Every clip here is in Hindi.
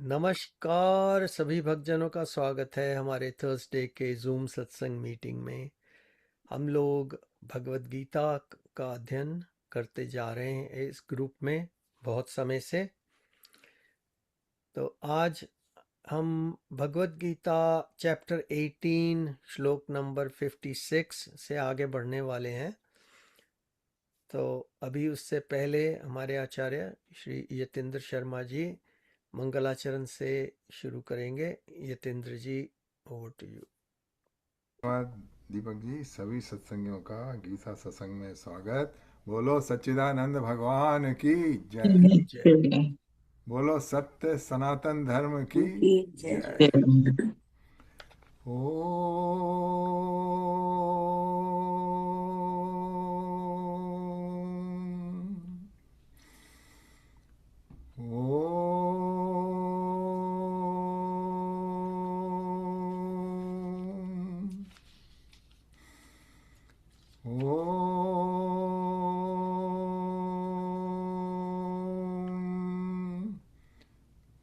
नमस्कार सभी भक्तजनों का स्वागत है हमारे थर्सडे के जूम सत्संग मीटिंग में। हम लोग भगवत गीता का अध्ययन करते जा रहे हैं इस ग्रुप में बहुत समय से। तो आज हम भगवत गीता चैप्टर 18 श्लोक नंबर 56 से आगे बढ़ने वाले हैं। तो अभी उससे पहले हमारे आचार्य श्री यतेंद्र शर्मा जी मंगलाचरण से शुरू करेंगे। यतेंद्र जी, ओवर टू यू। धन्यवाद दीपक जी। सभी सत्संगियों का गीता सत्संग में स्वागत। बोलो सच्चिदानंद भगवान की जय। जय। बोलो सत्य सनातन धर्म की जय। ओ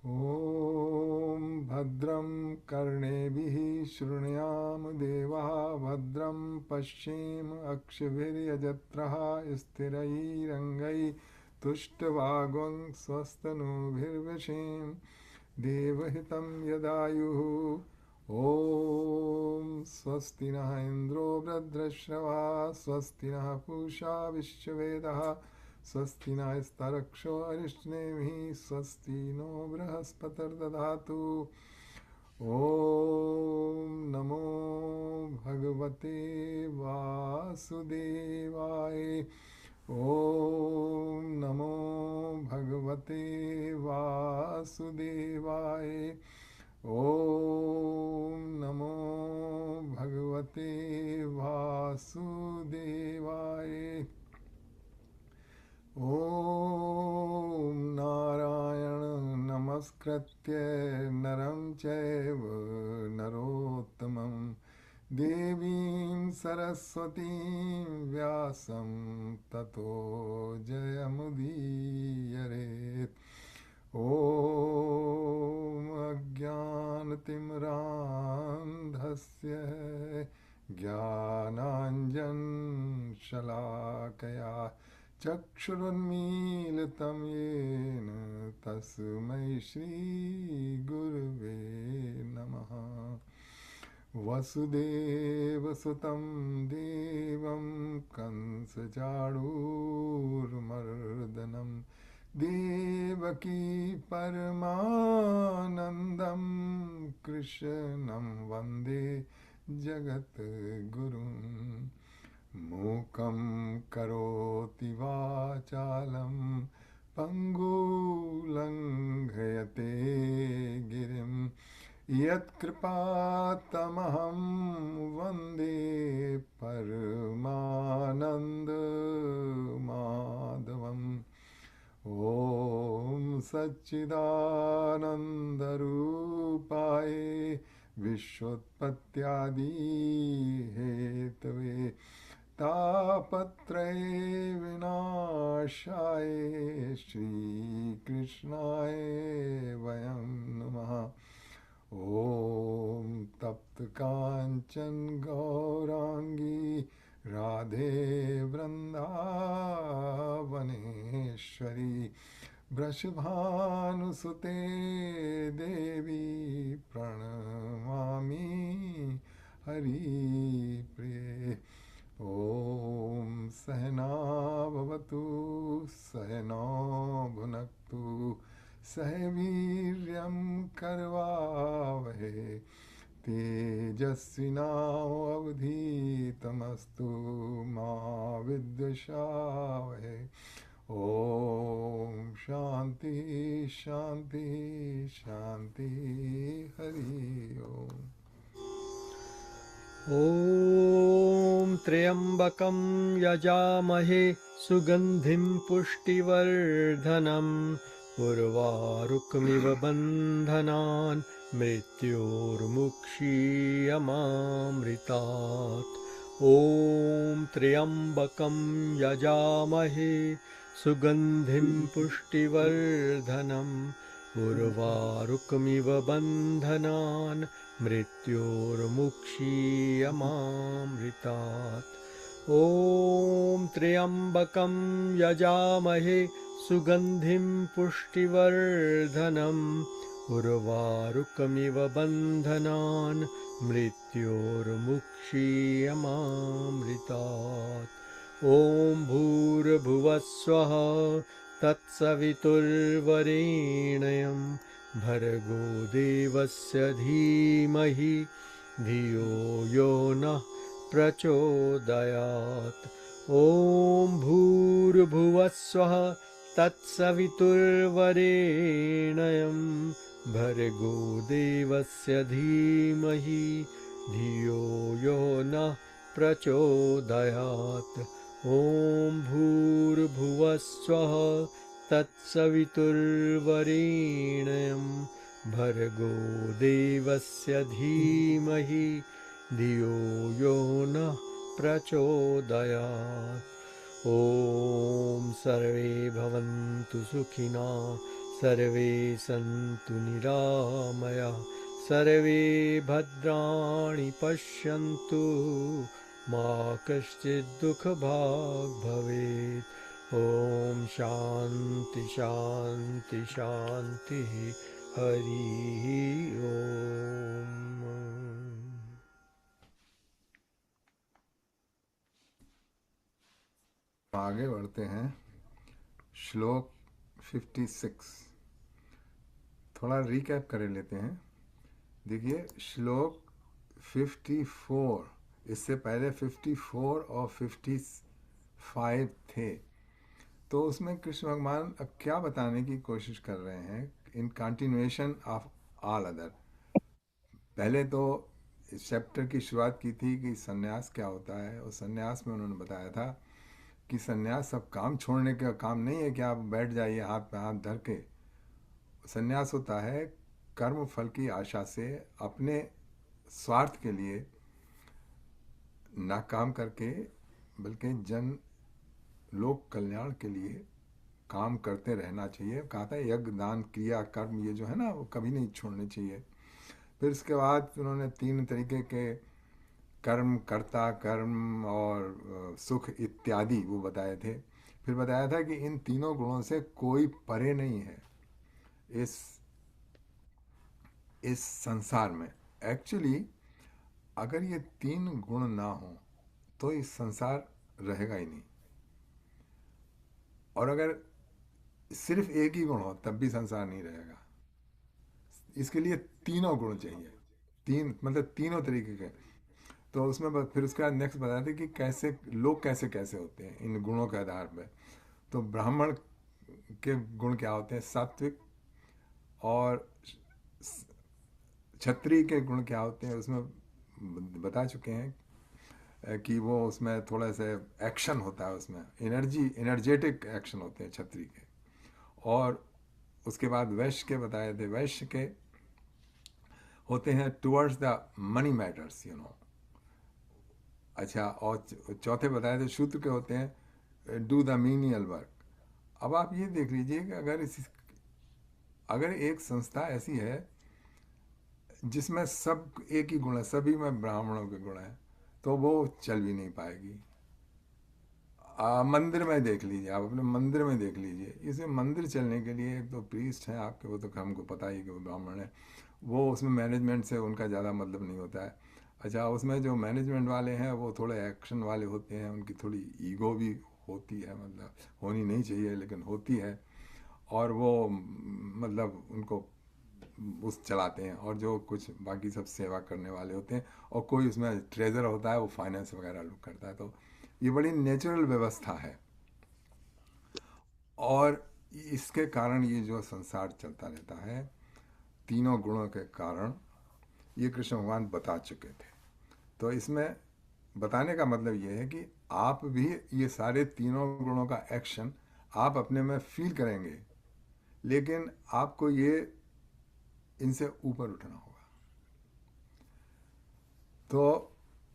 ॐ भद्रं कर्णेभिः शृणुयाम देवाः भद्रं पश्येम अक्षभिर्यजत्रः स्थिरैरङ्गैः तुष्टवागं स्वस्तनूभिर्वशेम देवहितं यदायुः। ॐ स्वस्ति नः इन्द्रो वृद्धश्रवाः स्वस्ति नः पूषा विश्ववेदः स्वस्ति नस्तरक्षो अरिष्णेमिः स्वस्ति नो बृहस्पतिर्दधातु। ॐ नमो भगवते वासुदेवाय। ॐ नमो भगवते वासुदेवाय। ॐ नमो भगवते वासुदेवाय। ॐ नारायणं नमस्कृत्य नरं चैव नरोत्तमं देवीं सरस्वतीं व्यासं ततो जयमुदीरयेत्। ॐ अज्ञानतिमिरान्धस्य ज्ञानाञ्जनशलाकया चक्षुरुन्मीलितं येन तस्मै श्रीगुरुवे नमः। वसुदेवसुतं देवं कंसचाणूरमर्दनं देवकी परमानन्दं कृष्णं वन्दे जगद्गुरुम्। मूकं करोति वाचालं पङ्गुलङ्घयते गिरिं यत्कृपातमहं वन्दे परमानन्दमाधवम्। ॐ सच्चिदानन्दरूपाय विश्वोत्पत्त्यादिहेतवे तापत्रये विनाशाय श्रीकृष्णाय वयं नमः। ॐ तप्तकाञ्चन गौराङ्गी राधे वृन्दावनेश्वरी वृषभानुसुते देवी प्रणमामि हरिप्रिये। ॐ सहनाववतु सहनौ भुनक्तु सह वीर्यं करवावहै तेजस्विनावधीतमस्तु मा विद्विषावहै। ॐ शान्ति शान्ति शान्ति हरि ओम्। ॐ त्र्यम्बकं यजामहे सुगन्धिं पुष्टिवर्धनं उर्वारुकमिव बन्धनान् मृत्योर्मुक्षीयमामृतात्। ॐ त्र्यम्बकं यजामहे सुगन्धिं पुष्टिवर्धनं उर्वारुकमिव बन्धनान् मृत्योर्मुक्षीयमामृतात्। ॐ त्र्यम्बकं यजामहे सुगन्धिं पुष्टिवर्धनम् उर्वारुकमिव बन्धनान् मृत्योर्मुक्षीयमामृतात्। ॐ भूर्भुवस्वः तत्सवितुर्वरेण्यं भर्गो देवस्य धीमहि धियो यो नः प्रचोदयात्। ॐ भूर्भुवस्वः तत्सवितुर्वरेण्यं भर्गो देवस्य धीमहि धियो यो नः प्रचोदयात्। ॐ भूर्भुवस्वः तत्सवितुर्वरेण्यं भर्गो देवस्य धीमहि धियो यो नः प्रचोदयात्। ॐ सर्वे भवन्तु सुखिनः, सर्वे सन्तु निरामयाः, सर्वे भद्राणि पश्यन्तु, मा कश्चित् दुःखभाग् भवेत्। ॐ शान्ति शान्ति शान्तिः। हरिः ओम्। आगे बढ़ते हैं। श्लोक 56 थोड़ा रिकैप कर लेते हैं। देखिए श्लोक 54, इससे पहले 54 और 55 थे। तो उसमें कृष्ण भगवान अब क्या बताने की कोशिश कर रहे हैं in continuation of all other. पहले तो इस चैप्टर की शुरुआत की थी कि सन्यास क्या होता है, और सन्यास में उन्होंने बताया था कि सन्यास सब काम छोड़ने का काम नहीं है कि आप बैठ जाइए हाथ पे हाथ धर के। सन्यास होता है कर्म फल की आशा से अपने स्वार्थ के लिए ना काम करके, बल्कि जन लोक कल्याण के लिए काम करते रहना चाहिए। कहा था यज्ञ दान क्रिया कर्म ये जो है ना वो कभी नहीं छोड़ने चाहिए। फिर इसके बाद उन्होंने 3 तरीके के कर्म, कर्ता कर्म और सुख इत्यादि वो बताए थे। फिर बताया था कि इन तीनों गुणों से कोई परे नहीं है इस संसार में। एक्चुअली अगर ये 3 गुण ना हो तो इस संसार रहेगा ही नहीं, और अगर सिर्फ एक ही गुण हो तब भी संसार नहीं रहेगा। इसके लिए तीनों गुण चाहिए, तीन मतलब तीनों तरीके के। तो उसमें फिर उसके बाद नेक्स्ट बताते कि कैसे लोग कैसे कैसे होते हैं इन गुणों के आधार पर। तो ब्राह्मण के गुण क्या होते हैं, सात्विक, और क्षत्रिय के गुण क्या होते हैं उसमें बता चुके हैं कि वो उसमें थोड़ा सा एक्शन होता है, उसमें एनर्जेटिक एक्शन होते हैं क्षत्रिय के। और उसके बाद वैश्य के बताए थे, वैश्य के होते हैं टुवर्ड्स द मनी मैटर्स अच्छा। और चौथे बताए थे शूद्र के होते हैं डू द मीनियल वर्क। अब आप ये देख लीजिए कि अगर एक संस्था ऐसी है जिसमें सब एक ही गुण है, सभी में ब्राह्मणों के गुण है, तो वो चल भी नहीं पाएगी। मंदिर में देख लीजिए, आप अपने मंदिर में देख लीजिए, इसे मंदिर चलने के लिए एक तो प्रीस्ट हैं आपके, वो तो हमको पता ही कि वो ब्राह्मण है, वो उसमें मैनेजमेंट से उनका ज़्यादा मतलब नहीं होता है। अच्छा, उसमें जो मैनेजमेंट वाले हैं वो थोड़े एक्शन वाले होते हैं, उनकी थोड़ी ईगो भी होती है, मतलब होनी नहीं चाहिए लेकिन होती है, और वो मतलब उनको उस चलाते हैं। और जो कुछ बाकी सब सेवा करने वाले होते हैं, और कोई उसमें ट्रेजर होता है वो फाइनेंस वगैरह लोग करता है। तो ये बड़ी नेचुरल व्यवस्था है, और इसके कारण ये जो संसार चलता रहता है तीनों गुणों के कारण, ये कृष्ण भगवान बता चुके थे। तो इसमें बताने का मतलब ये है कि आप भी ये सारे तीनों गुणों का एक्शन आप अपने में फील करेंगे, लेकिन आपको ये इनसे ऊपर उठना होगा। तो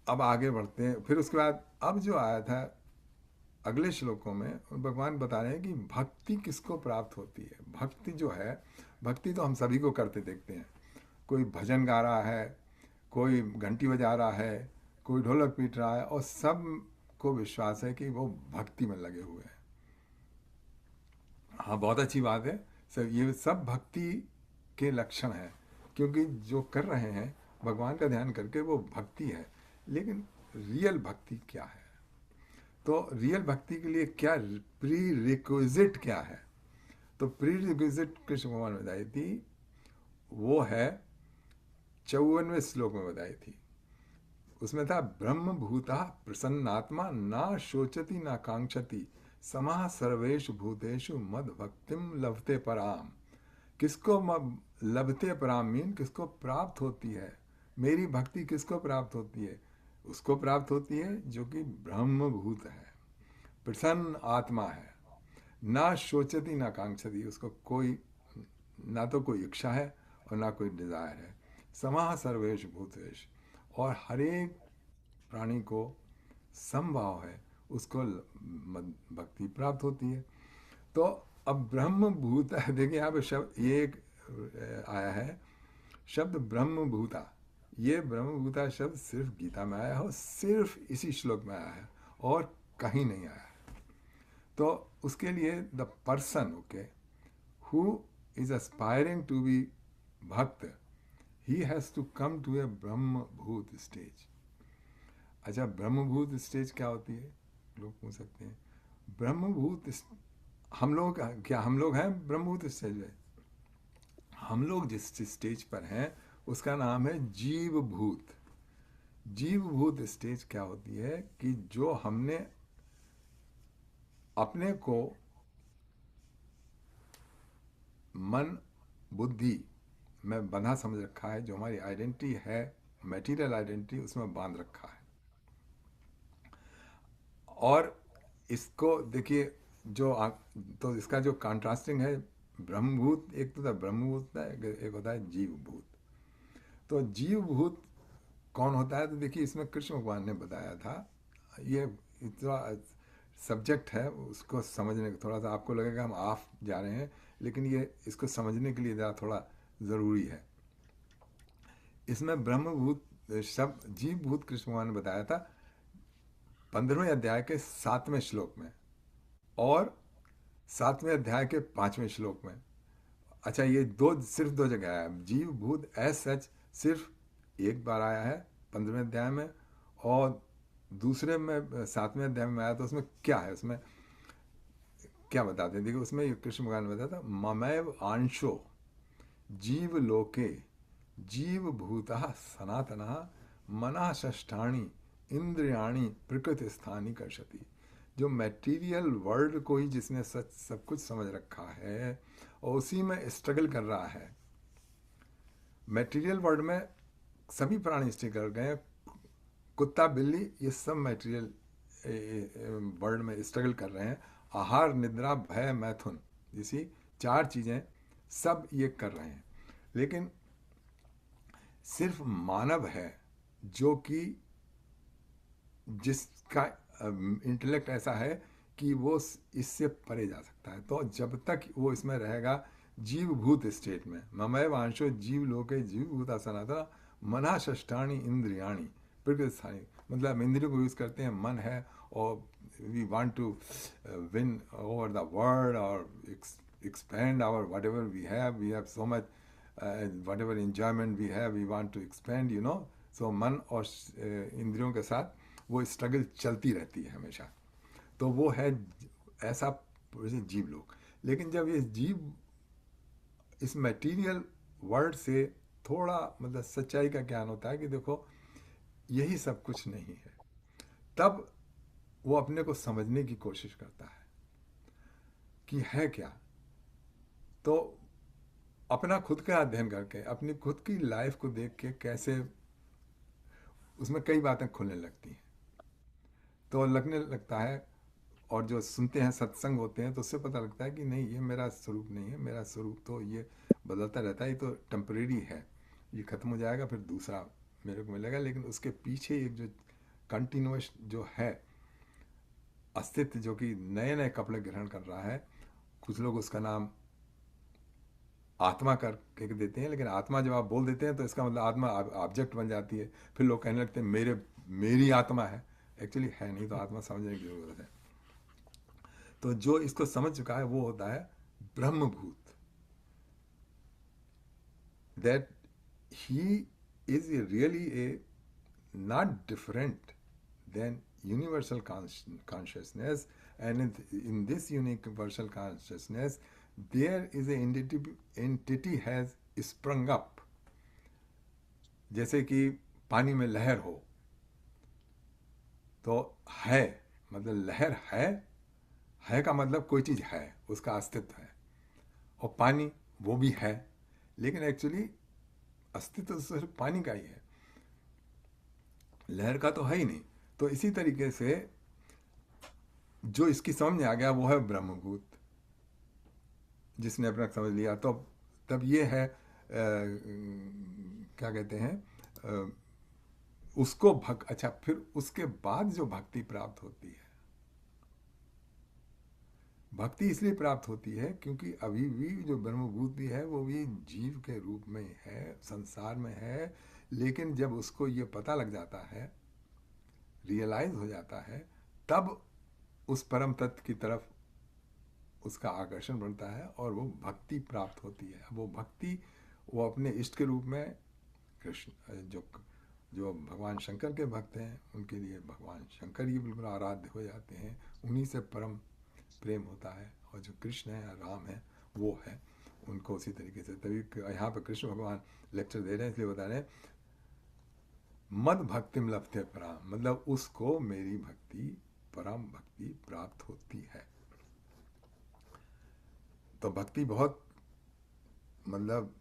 अब आगे बढ़ते हैं। फिर उसके बाद अब जो आया था अगले श्लोकों में भगवान बता रहे हैं कि भक्ति किसको प्राप्त होती है। भक्ति जो है, भक्ति तो हम सभी को करते देखते हैं। कोई भजन गा रहा है, कोई घंटी बजा रहा है, कोई ढोलक पीट रहा है, और सब को विश्वास है कि वो भक्ति में लगे हुए हैं। हाँ, बहुत अच्छी बात है। सब ये सब भक्ति के लक्षण हैं, क्योंकि जो कर रहे हैं भगवान का ध्यान करके वो भक्ति है। लेकिन रियल भक्ति क्या है? तो रियल भक्ति के लिए क्या प्री रिक्विजिट क्या है? तो प्री रिक्विजिट कृष्ण भगवान ने बताई थी, वो है 54वें श्लोक में बताई थी। उसमें था, ब्रह्म भूता प्रसन्नात्मा ना शोचति ना कांक्षति समाह सर्वेषु भूतेषु मद भक्तिम लभते पराम। किसको लभते पराम मीन किसको प्राप्त होती है? मेरी भक्ति किसको प्राप्त होती है? उसको प्राप्त होती है जो कि ब्रह्मभूत है, प्रसन्न आत्मा है, ना शोचती ना कांक्षती। उसको कोई ना तो कोई इच्छा है और ना कोई डिजायर है। समाह सर्वेश भूतेश, और हर एक प्राणी को समभाव है, उसको भक्ति प्राप्त होती है। तो अब ब्रह्म भूत है, देखिए यहाँ पे शब्द ये एक आया है शब्द ब्रह्मभूता। ये ब्रह्मभूता शब्द सिर्फ गीता में आया है, सिर्फ इसी श्लोक में आया है और कहीं नहीं आया है। तो उसके लिए the person, okay, who is aspiring to be bhakt, he has to come to a brahmabhuta stage. अच्छा, ब्रह्मभूत स्टेज क्या होती है? लोग पूछ सकते हैं। ब्रह्मभूत, हम लोग क्या हम लोग हैं ब्रह्मभूत स्टेज में? हम लोग जिस स्टेज पर हैं उसका नाम है जीव भूत। जीव भूत स्टेज क्या होती है कि जो हमने अपने को मन बुद्धि में बंधा समझ रखा है, जो हमारी आइडेंटिटी है, मटेरियल आइडेंटिटी, उसमें बांध रखा है। और इसको देखिए, तो इसका जो कॉन्ट्रास्टिंग है, ब्रह्मभूत, एक तो था ब्रह्मभूत है, एक होता है जीव भूत। तो जीव भूत कौन होता है? तो देखिए, इसमें कृष्ण भगवान ने बताया था, ये इतना सब्जेक्ट है, उसको समझने का थोड़ा सा आपको लगेगा हम ऑफ जा रहे हैं, लेकिन ये इसको समझने के लिए ज़रा थोड़ा ज़रूरी है। इसमें ब्रह्मभूत शब्द जीव भूत कृष्ण भगवान ने बताया था 15वें अध्याय के 7वें श्लोक में और 7वें अध्याय के 5वें श्लोक में। अच्छा, ये सिर्फ दो जगह आया है। जीव भूत एज सच सिर्फ एक बार आया है 15वें अध्याय में, और दूसरे में 7वें अध्याय में आया। तो उसमें क्या है, उसमें क्या बताते हैं? देखिए, उसमें कृष्ण भगवान ने बताया था, ममैव आंशो जीव लोके जीव भूता सनातना मना षष्ठाणी इंद्रियाणी प्रकृति स्थानी कर्षति। जो मटेरियल वर्ल्ड को ही जिसने सच सब कुछ समझ रखा है और उसी में स्ट्रगल कर रहा है। मटेरियल वर्ल्ड में सभी प्राणी स्ट्रगल कर गए, कुत्ता बिल्ली ये सब मटेरियल वर्ल्ड में स्ट्रगल कर रहे हैं। आहार निद्रा भय मैथुन जैसी 4 चीज़ें सब ये कर रहे हैं। लेकिन सिर्फ मानव है जो कि जिसका इंटेलेक्ट ऐसा है कि वो इससे परे जा सकता है। तो जब तक वो इसमें रहेगा जीव भूत स्टेट में, ममय वांशो जीव लोके जीव भूता सनातन मना षष्ठाणी इंद्रियाणी प्रकृति स्थानी, मतलब हम इंद्रियों को यूज़ करते हैं, मन है, और we want to win over the world और expand our whatever we have so much whatever enjoyment we have, we want to expand, you know. So मन और इंद्रियों के साथ वो स्ट्रगल चलती रहती है हमेशा। तो वो है ऐसा जीव लोग। लेकिन जब ये जीव इस मटेरियल वर्ल्ड से थोड़ा मतलब सच्चाई का ज्ञान होता है कि देखो यही सब कुछ नहीं है, तब वो अपने को समझने की कोशिश करता है कि है क्या। तो अपना खुद का अध्ययन करके, अपनी खुद की लाइफ को देख के कैसे उसमें कई बातें खुलने लगती हैं, तो लगने लगता है। और जो सुनते हैं, सत्संग होते हैं, तो उससे पता लगता है कि नहीं, ये मेरा स्वरूप नहीं है, मेरा स्वरूप तो ये बदलता रहता है, ये तो टेम्परेरी है, ये ख़त्म हो जाएगा, फिर दूसरा मेरे को मिलेगा। लेकिन उसके पीछे एक जो कंटिन्यूस जो है, अस्तित्व जो कि नए नए कपड़े ग्रहण कर रहा है। कुछ लोग उसका नाम आत्मा कर के देते हैं, लेकिन आत्मा जब आप बोल देते हैं तो इसका मतलब आत्मा ऑब्जेक्ट बन जाती है। फिर लोग कहने लगते हैं मेरी आत्मा है। एक्चुअली है नहीं, तो आत्मा समझने की जरूरत है। तो जो इसको समझ चुका है वो होता है ब्रह्मभूत। That he is really a not different than universal consciousness, and in this universal consciousness there is a entity has sprung up। जैसे कि पानी में लहर हो, तो है मतलब लहर है का मतलब कोई चीज़ है, उसका अस्तित्व है। और पानी वो भी है, लेकिन एक्चुअली अस्तित्व तो सिर्फ पानी का ही है, लहर का तो है ही नहीं। तो इसी तरीके से जो इसकी समझ में आ गया वो है ब्रह्मभूत। जिसने अपना समझ लिया तो तब ये है क्या कहते हैं, उसको अच्छा, फिर उसके बाद जो भक्ति प्राप्त होती है, भक्ति इसलिए प्राप्त होती है क्योंकि अभी भी जो ब्रह्मभूत भी है वो भी जीव के रूप में है, संसार में है। लेकिन जब उसको ये पता लग जाता है, रियलाइज हो जाता है, तब उस परम तत्व की तरफ उसका आकर्षण बढ़ता है और वो भक्ति प्राप्त होती है। वो भक्ति वो अपने इष्ट के रूप में कृष्ण, जो जो भगवान शंकर के भक्त हैं उनके लिए भगवान शंकर ही बिल्कुल आराध्य हो जाते हैं, उन्हीं से परम प्रेम होता है। और जो कृष्ण है या राम है वो है उनको उसी तरीके से। तभी यहाँ पर कृष्ण भगवान लेक्चर दे रहे हैं, इसलिए बता रहे हैं मद भक्तिम लभते पराम, मतलब उसको मेरी भक्ति परम भक्ति प्राप्त होती है। तो भक्ति बहुत मतलब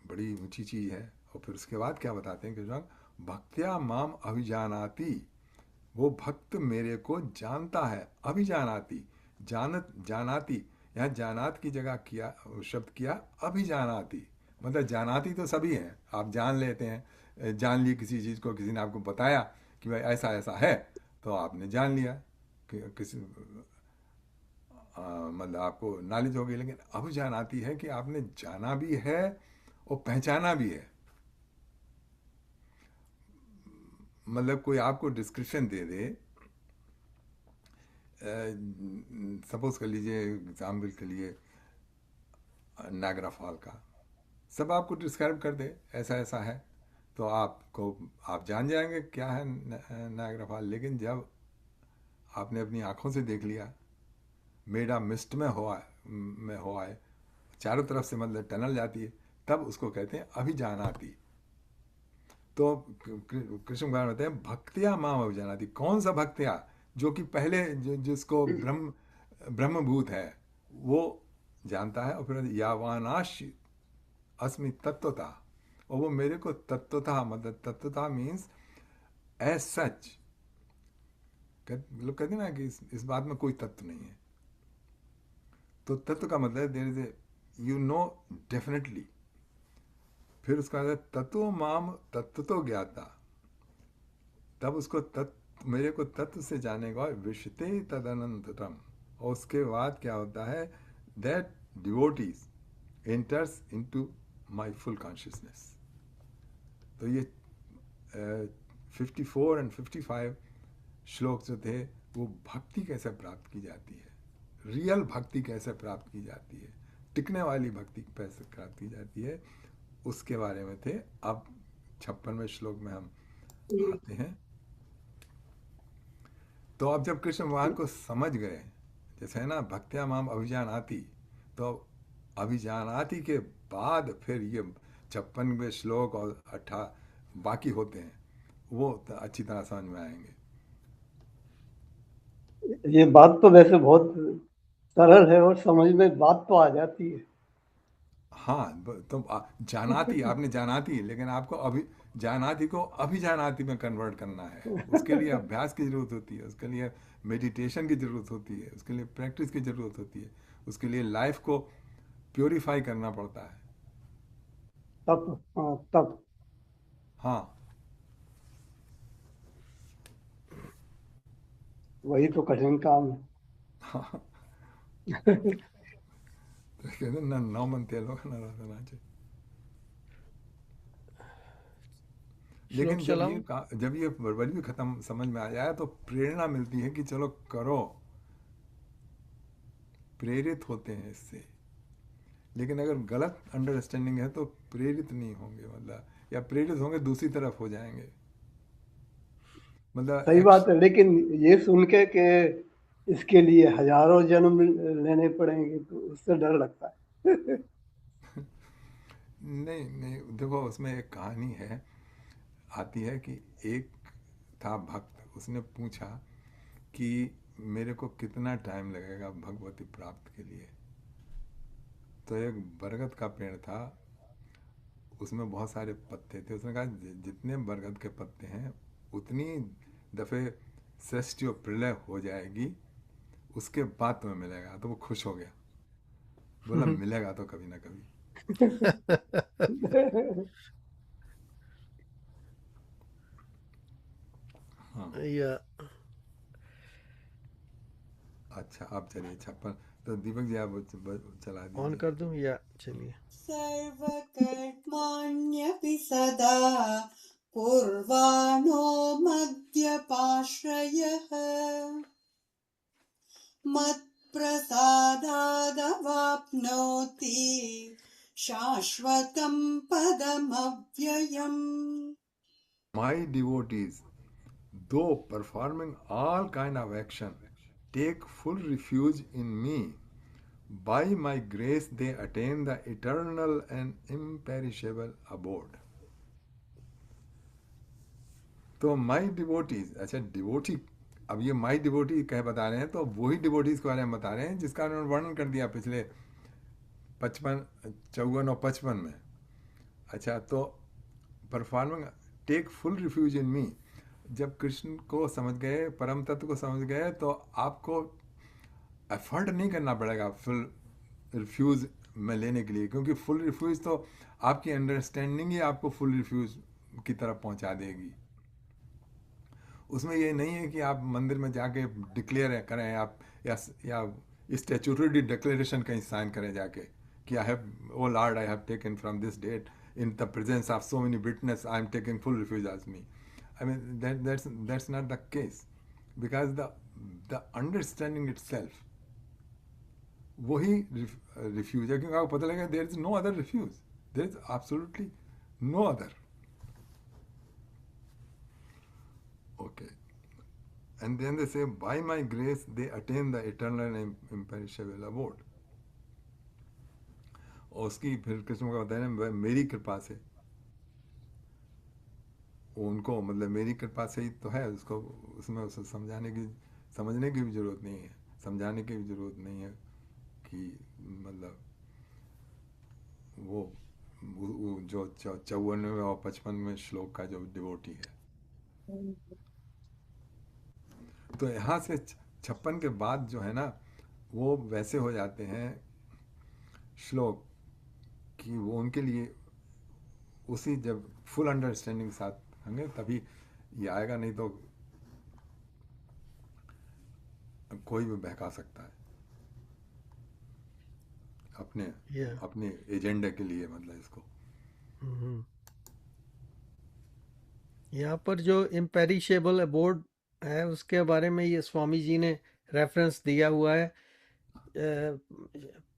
बड़ी ऊंची चीज़ है। और फिर उसके बाद क्या बताते हैं कि भक्त्या माम अभिजानाति, वो भक्त मेरे को जानता है। अभिजानाति, जानत जानाति, यहाँ जानात की जगह किया शब्द किया अभिजानाति। मतलब जानाति तो सभी हैं, आप जान लेते हैं, जान ली किसी चीज़ को, किसी ने आपको बताया कि भाई ऐसा ऐसा है तो आपने जान लिया कि किसी मतलब आपको नॉलेज हो गई। लेकिन अब जान आती है कि आपने जाना भी है और पहचाना भी है। मतलब कोई आपको डिस्क्रिप्शन दे दे, सपोज कर लीजिए एग्जाम्पल के लिए नागरा फॉल का, सब आपको डिस्क्राइब कर दे ऐसा ऐसा है, तो आपको आप जान जाएंगे क्या है नागरा फॉल। लेकिन जब आपने अपनी आंखों से देख लिया, मेडा मिस्ट में हो आए, चारों तरफ से मतलब टनल जाती है, तब उसको कहते हैं अभिजानाति। तो कृष्ण भगवान बताते हैं भक्तिया माम अभिजानाति। कौन सा भक्तिया? जो कि पहले जिसको ब्रह्मभूत है वो जानता है। और फिर यावानाश अस्मि तत्वता, और वो मेरे को तत्वता, मतलब तत्वता मीन्स एज सच। लोग कहते हैं ना कि इस बात में कोई तत्व नहीं है। तो तत्व का मतलब there is a you know definitely. फिर उसका तत्व माम तत्व तो ज्ञाता, तब उसको तत्व मेरे को तत्व से जाने का विशते तदनंतरम। और उसके बाद क्या होता है, that devotees enters into my full consciousness. तो ये 54 एंड 55 श्लोक जो थे वो भक्ति कैसे प्राप्त की जाती है, रियल भक्ति कैसे प्राप्त की जाती है, टिकने वाली भक्ति कैसे प्राप्त की जाती है, उसके बारे में थे। अब 56वें श्लोक में हम आते हैं। तो अब जब कृष्ण भगवान को समझ गए, जैसे है ना भक्त्या माम अभिजान आती, तो अभिजान आती के बाद फिर ये 56वें श्लोक और बाकी होते हैं, वो अच्छी तरह समझ में आएंगे। ये बात तो वैसे बहुत सरल है और समझ में बात तो आ जाती है। हाँ, तो जानाती आपने जानाती, लेकिन आपको अभी जानाती को अभिजानाती में कन्वर्ट करना है। उसके लिए अभ्यास की जरूरत होती है, उसके लिए मेडिटेशन की जरूरत होती है, उसके लिए प्रैक्टिस की जरूरत होती है, उसके लिए लाइफ को प्योरीफाई करना पड़ता है। तब हाँ तब हाँ, वही तो कठिन काम हाँ, है। तो कहते हैं, ना नौ मन तेल होगा ना राधा नाचे। श्लोक लेकिन चलाऊं? जब ये वर्बल भी खत्म समझ में आ जाए तो प्रेरणा मिलती है कि चलो करो, प्रेरित होते हैं इससे। लेकिन अगर गलत अंडरस्टैंडिंग है तो प्रेरित नहीं होंगे, मतलब, या प्रेरित होंगे दूसरी तरफ हो जाएंगे, मतलब सही बात है, लेकिन ये सुन के कि इसके लिए हजारों जन्म लेने पड़ेंगे तो उससे डर लगता है। नहीं नहीं, देखो उसमें एक कहानी है, आती है कि एक था भक्त, उसने पूछा कि मेरे को कितना टाइम लगेगा भगवती प्राप्त के लिए। तो एक बरगद का पेड़ था, उसमें बहुत सारे पत्ते थे। उसने कहा, जितने बरगद के पत्ते हैं उतनी दफ़े सृष्टि और प्रलय हो जाएगी, उसके बाद तुम्हें मिलेगा। तो वो खुश हो गया, बोला मिलेगा तो कभी ना कभी। हाँ। या अच्छा, आप चलिए 56, तो दीपक जी आप चला ऑन दीजिए। कर दूं या चलिए? सर्वकर्माण्यपि सदा कुर्वाणो मद्यपाश्रयः मत्प्रसादादवाप्नोति शाश्वतं पदमव्ययम्। My devotees, though performing all kind of action, take full refuge in me. By my grace they attain the eternal and imperishable abode. तो माई डिवोटीज, अच्छा डिवोटी, अब ये माई डिवोटी कह बता रहे हैं तो वही डिवोटीज के बारे में बता रहे हैं जिसका उन्होंने वर्णन कर दिया पिछले 55, 54 और 55 में। अच्छा, तो performing take full refuge in me, जब कृष्ण को समझ गए, परम तत्व को समझ गए, तो आपको एफर्ट नहीं करना पड़ेगा फुल रिफ्यूज में लेने के लिए, क्योंकि फुल रिफ्यूज तो आपकी अंडरस्टैंडिंग ही आपको फुल रिफ्यूज की तरफ पहुंचा देगी। उसमें ये नहीं है कि आप मंदिर में जाके डिक्लेयर करें आप, या स्टेचुटरी डिक्लेरेशन कहीं साइन करें जाके कि I have, O Lord, I have taken from this date in the presence of so many witness, I am taking full refuge as me. I mean that's not the case, because the understanding itself वही रिफ्यूज है, क्योंकि आपको पता लगेगा there is no other refuge, there is absolutely no other. Okay, and then they say, by my grace they attain the eternal and imperishable abode। और उसकी फिर कृष्ण का बताया ना, मेरी कृपा से, उनको मतलब मेरी कृपा से ही तो है, उसको उसमें उसे समझने की भी जरूरत नहीं है, समझाने की भी जरूरत नहीं है कि मतलब वो जो 54वें और 55वें श्लोक का जो डिवोटी है। तो यहाँ से 56 के बाद जो है ना, वो वैसे हो जाते हैं श्लोक कि वो उनके लिए उसी जब फुल अंडरस्टैंडिंग के साथ होंगे तभी ये आएगा, नहीं तो कोई भी बहका सकता है अपने या अपने एजेंडे के लिए, मतलब इसको। यहाँ पर जो इम्पेरिशेबल अबोर्ड है उसके बारे में ये स्वामी जी ने रेफरेंस दिया हुआ है।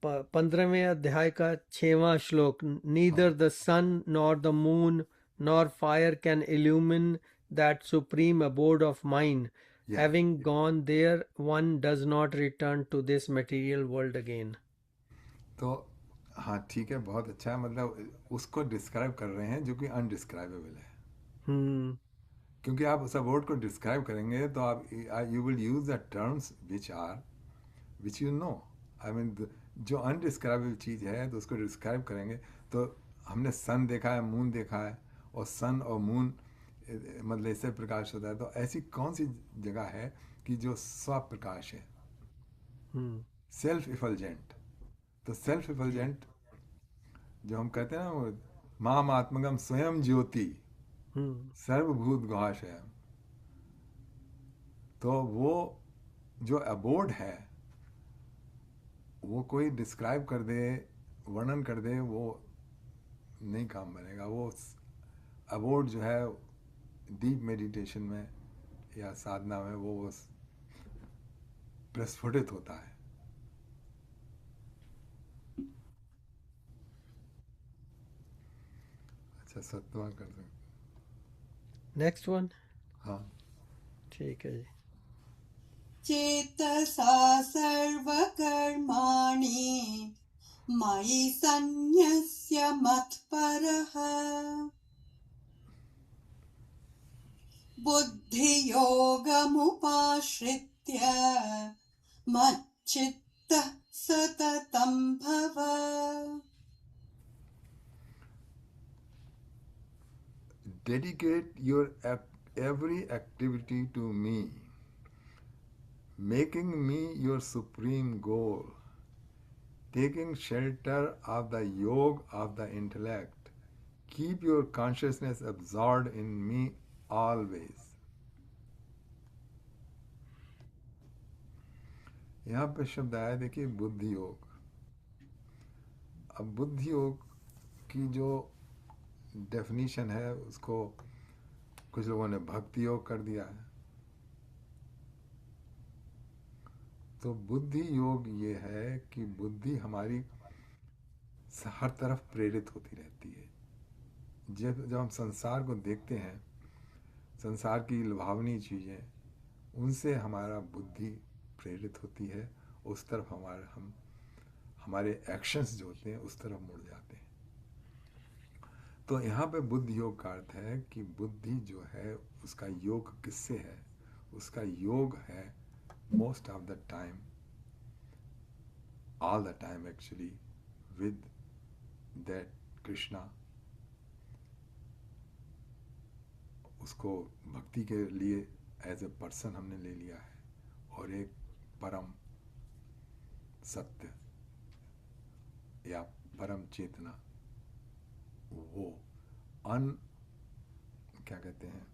15वें अध्याय का 6वां श्लोक, neither the sun nor the moon nor fire can illumine that supreme abode of mind, या having gone there one does not return to this material world again. तो हाँ ठीक है, बहुत अच्छा है, मतलब उसको डिस्क्राइब कर रहे हैं जो कि अनडिस्क्राइबेबल है। हम्म। क्योंकि आप उस वर्ड को डिस्क्राइब करेंगे तो आप you will use the terms which you know. I mean जो अनडिस्क्राइबेबल चीज़ है तो उसको डिस्क्राइब करेंगे। तो हमने सन देखा है, मून देखा है, और सन और मून मतलब इससे प्रकाश होता है, तो ऐसी कौन सी जगह है कि जो स्वप्रकाश है, हम्म। Self effulgent. तो सेल्फ इफल्जेंट जो हम कहते हैं ना, वो माम आत्मगम स्वयं ज्योति हम्म। सर्वभूत गुहाशय, तो वो जो अबोर्ड है वो कोई डिस्क्राइब कर दे, वर्णन कर दे, वो नहीं काम बनेगा। वो अबोर्ड जो है डीप मेडिटेशन में या साधना में वो प्रस्फुटित होता है। अच्छा, सत्वा कर सकते। Next one. हाँ, ठीक है जी। चेतसा सर्वकर्माणि मयि सन्न्यस्य मत्परः बुद्धियोगमुपाश्रित्य मच्चित्तः सततं भव। dedicate your every activity to me, making me your supreme goal, taking shelter of the yoke of the intellect. Keep your consciousness absorbed in me always. यहाँ पे शब्द आया, देखिए, बुद्धि योग। अब बुद्धि योग की जो डेफिनेशन है उसको कुछ लोगों ने भक्ति योग कर दिया है। तो बुद्धि योग ये है कि बुद्धि हमारी हर तरफ प्रेरित होती रहती है। जब हम संसार को देखते हैं, संसार की लुभावनी चीज़ें, उनसे हमारा बुद्धि प्रेरित होती है, उस तरफ हमारे एक्शंस जो होते हैं उस तरफ मुड़ जाते हैं। तो यहाँ पे बुद्धि योग का अर्थ है कि बुद्धि जो है उसका योग किससे है? उसका योग है most of the time, all the time actually, with that Krishna. उसको भक्ति के लिए एज ए पर्सन हमने ले लिया है, और एक परम सत्य या परम चेतना, वो क्या कहते हैं,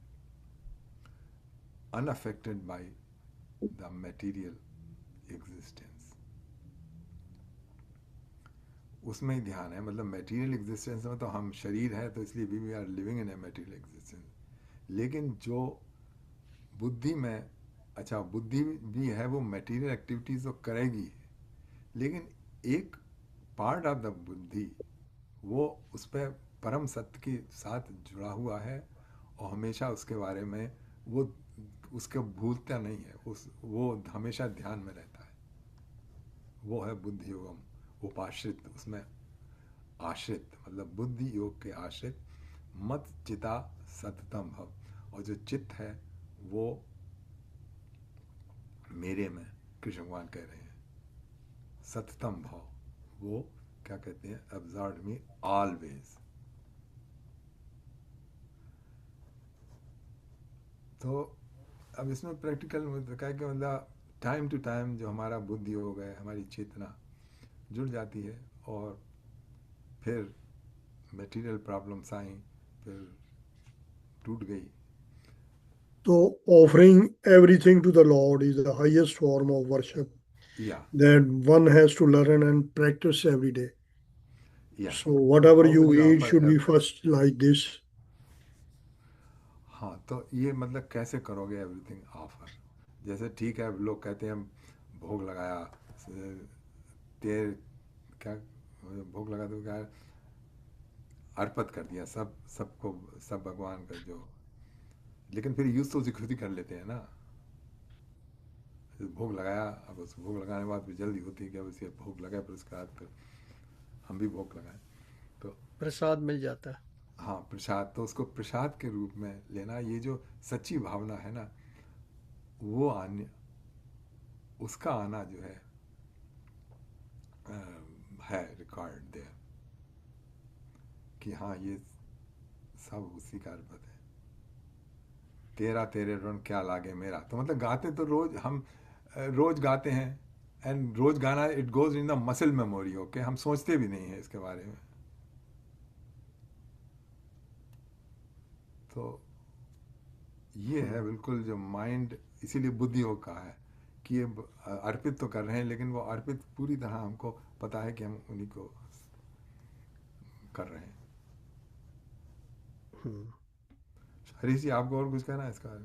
unaffected by the material existence, उसमें ही ध्यान है। मतलब मटेरियल एग्जिस्टेंस में तो हम शरीर है, तो इसलिए we are living in a material existence. लेकिन जो बुद्धि में, अच्छा, बुद्धि भी है, वो मटेरियल एक्टिविटीज तो करेगी, लेकिन एक पार्ट ऑफ द बुद्धि वो उस पर परम सत्य के साथ जुड़ा हुआ है, और हमेशा उसके बारे में वो उसके भूलता नहीं है, वो हमेशा ध्यान में रहता है। वो है बुद्धि योगम उपाश्रित, उसमें आश्रित, मतलब बुद्धि योग के आश्रित। मत चिता सततम भव, और जो चित्त है वो मेरे में, कृष्ण भगवान कह रहे हैं, सततम भाव, वो क्या कहते हैं, अब्जॉर्ब मी ऑलवेज। तो अब इसमें प्रैक्टिकल क्या है कि मतलब टाइम टू टाइम जो हमारा बुद्धि योग है, हमारी चेतना जुड़ जाती है, और फिर मटेरियल प्रॉब्लम्स आई, फिर टूट गई। So offering everything to the Lord is the highest form of worship या that one has to learn and practice every day. या So whatever how you will eat offer should be first like this. हाँ, तो ये मतलब कैसे करोगे एवरीथिंग ऑफर? जैसे ठीक है, लोग कहते हैं भोग लगाया, तेल क्या भोग लगा दो, क्या अर्पित कर दिया सबको, सब भगवान का जो, लेकिन फिर यूज तो उसे खुद ही कर लेते हैं ना। भोग लगाया, अब उस भोग लगाने के बाद फिर जल्दी होती है कि अब इसे भोग लगाए, फिर उसके बाद फिर हम भी भोग लगाए, तो प्रसाद मिल जाता है। हाँ, प्रसाद, तो उसको प्रसाद के रूप में लेना, ये जो सच्ची भावना है ना, वो आने, उसका आना जो है रिकॉर्ड दे कि हाँ, ये सब उसी का अर्पित है। तेरा तेरे ऋण क्या लागे मेरा, तो मतलब गाते तो रोज, हम रोज गाते हैं, एंड रोज गाना, it goes in the muscle memory. Okay, हम सोचते भी नहीं है इसके बारे में। तो ये है बिल्कुल जो माइंड, इसीलिए बुद्धि योग कहा है कि ये अर्पित तो कर रहे हैं, लेकिन वो अर्पित पूरी तरह हमको पता है कि हम उन्हीं को कर रहे हैं। हम्म, हरीश जी, आपको और कुछ कहना है इसका?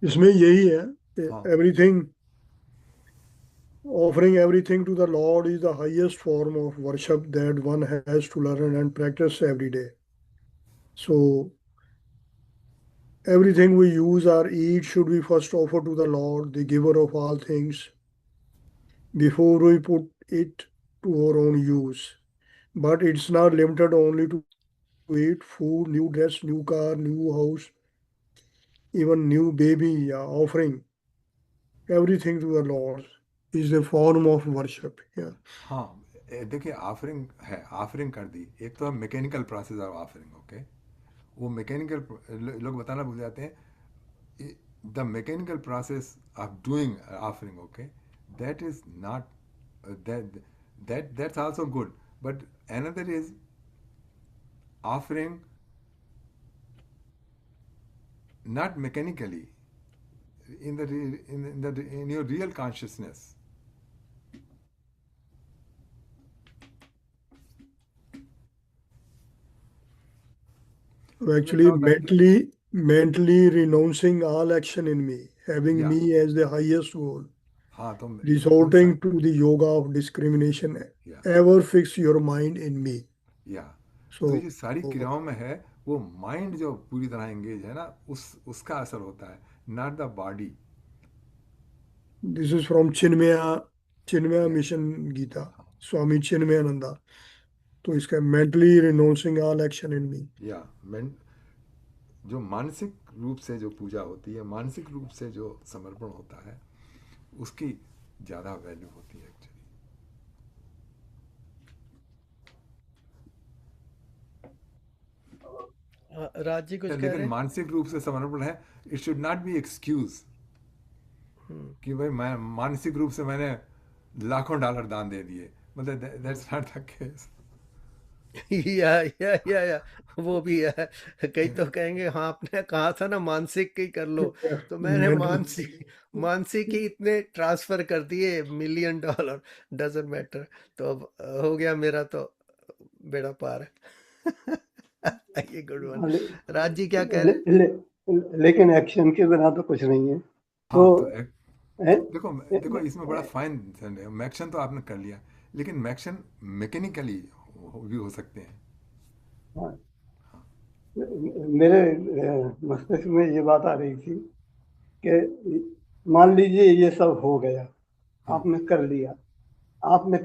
इसमें यही है कि हाँ everything offering everything to the Lord is the highest form of worship that one has to learn and practice every day. So everything we use or eat should be first offered to the Lord, the giver of all things, before we put it to our own use. But it's not limited only to eat food, new dress, new car, new house, even new baby, yeah, offering everything to the Lord is a form of worship. Yeah. हाँ, देखिए, ऑफरिंग है, ऑफरिंग कर दी। एक तो है mechanical process of offering, okay. वो मैकेनिकल लोग बताना भूल जाते हैं। The mechanical process of doing offering, okay, that is not that's also good, but another is offering not mechanically, in your real consciousness. Actually, mentally renouncing all action in me, having या me as the highest goal, हाँ, तो resorting to the yoga of discrimination, या ever fix your mind in me. या तो So ये सारी क्रियाओं में है, वो माइंड जो पूरी तरह एंगेज है ना, उसका असर होता है, not the body. this is from Chinmaya Mission Gita, Swami Chinmayananda. तो इसका mentally renouncing all action in me. या जो मानसिक रूप से जो पूजा होती है, मानसिक रूप से जो समर्पण होता है, उसकी ज़्यादा वैल्यू होती है एक्चुअली। राज जी कुछ कह लेकिन रहे हैं? मानसिक रूप से समर्पण है, it should not be excuse कि भाई मैं मानसिक रूप से मैंने लाखों डॉलर दान दे दिए, मतलब दैट्स नॉट द केस। या वो भी है। कई तो कहेंगे हाँ आपने कहा था ना मानसिक ही कर लो, तो मैंने Mental. मानसिक ही इतने ट्रांसफर कर दिए, $1,000,000 डजंट मैटर। तो अब हो गया मेरा तो बेड़ा पार। ये गुड वन। राज जी क्या कह रहे हैं? लेकिन एक्शन के बिना तो कुछ नहीं है। तो हाँ, तो है, देखो इसमें बड़ा फाइन है। मैक्शन तो आपने कर लिया, लेकिन मैक्शन मैकेनिकली भी हो सकते हैं। हाँ, मेरे मस्तिष्क में ये बात आ रही थी कि मान लीजिए ये सब हो गया, आपने कर लिया, आपने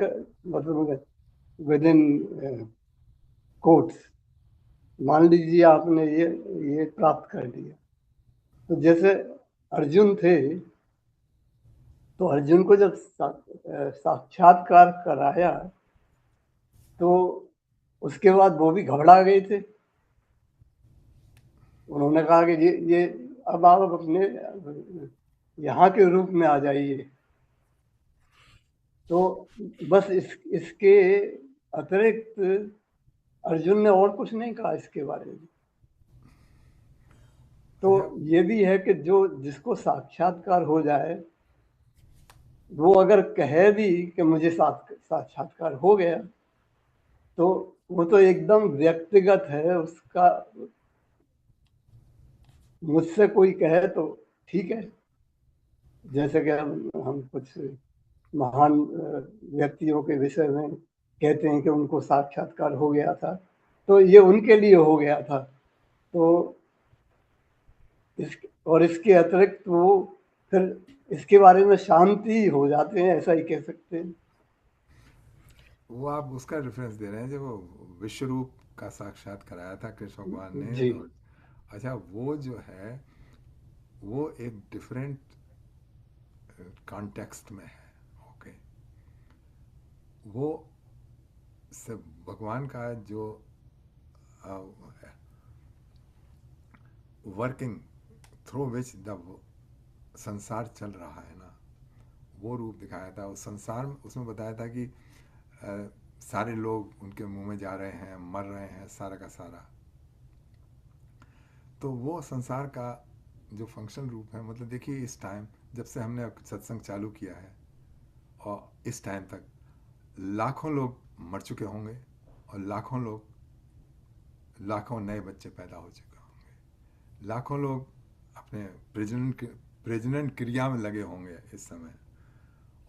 मतलब विद इन कोट्स, मान लीजिए आपने ये प्राप्त कर लिया। तो जैसे अर्जुन थे, तो अर्जुन को जब साक्षात्कार कराया, तो उसके बाद वो भी घबरा गए थे। उन्होंने कहा कि ये अब आप अपने यहाँ के रूप में आ जाइए। तो बस इसके अतिरिक्त अर्जुन ने और कुछ नहीं कहा इसके बारे में। तो ये भी है कि जिसको साक्षात्कार हो जाए, वो अगर कहे भी कि मुझे साक्षात्कार हो गया, तो वो तो एकदम व्यक्तिगत है उसका। मुझसे कोई कहे तो ठीक है, जैसे कि हम कुछ महान व्यक्तियों के विषय में कहते हैं कि उनको साक्षात्कार हो गया था, तो ये उनके लिए हो गया था। तो इसके अतिरिक्त वो फिर इसके बारे में शांति हो जाते हैं, ऐसा ही कह सकते हैं। वो आप उसका रेफरेंस दे रहे हैं जब वो विश्व रूप का साक्षात कराया था कृष्ण भगवान ने, जी। तो अच्छा, वो जो है वो एक डिफरेंट कॉन्टेक्स्ट में है, ओके। वो सब भगवान का जो वर्किंग थ्रू विच द संसार चल रहा है ना, वो रूप दिखाया था। उस संसार में उसमें बताया था कि सारे लोग उनके मुंह में जा रहे हैं, मर रहे हैं, सारा का सारा। तो वो संसार का जो फंक्शन रूप है, मतलब देखिए इस टाइम जब से हमने सत्संग चालू किया है और इस टाइम तक लाखों लोग मर चुके होंगे और लाखों नए बच्चे पैदा हो चुके होंगे, लाखों लोग अपने प्रजनन क्रिया में लगे होंगे इस समय,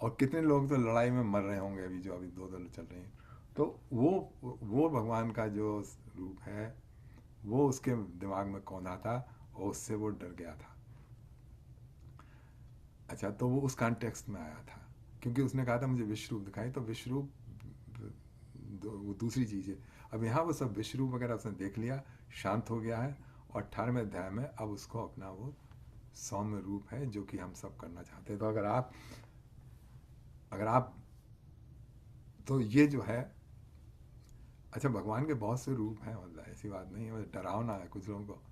और कितने लोग तो लड़ाई में मर रहे होंगे अभी, जो अभी 2 दल चल रही हैं। तो वो भगवान का जो रूप है वो उसके दिमाग में कौंधा था और उससे वो डर गया था। अच्छा, तो वो उस कॉन्टेक्स्ट में आया था, क्योंकि उसने कहा था मुझे विश्व रूप दिखाई, तो विश्व रूप वो दूसरी चीज़ है। अब यहाँ वो सब विश्व रूप वगैरह उसने देख लिया, शांत हो गया है, और 18वें अध्याय में अब उसको अपना वो सौम्य रूप है जो कि हम सब करना चाहते हैं। तो अगर आप तो ये जो है, अच्छा भगवान के बहुत से रूप हैं, मतलब ऐसी बात नहीं है, डरावना है कुछ लोगों को,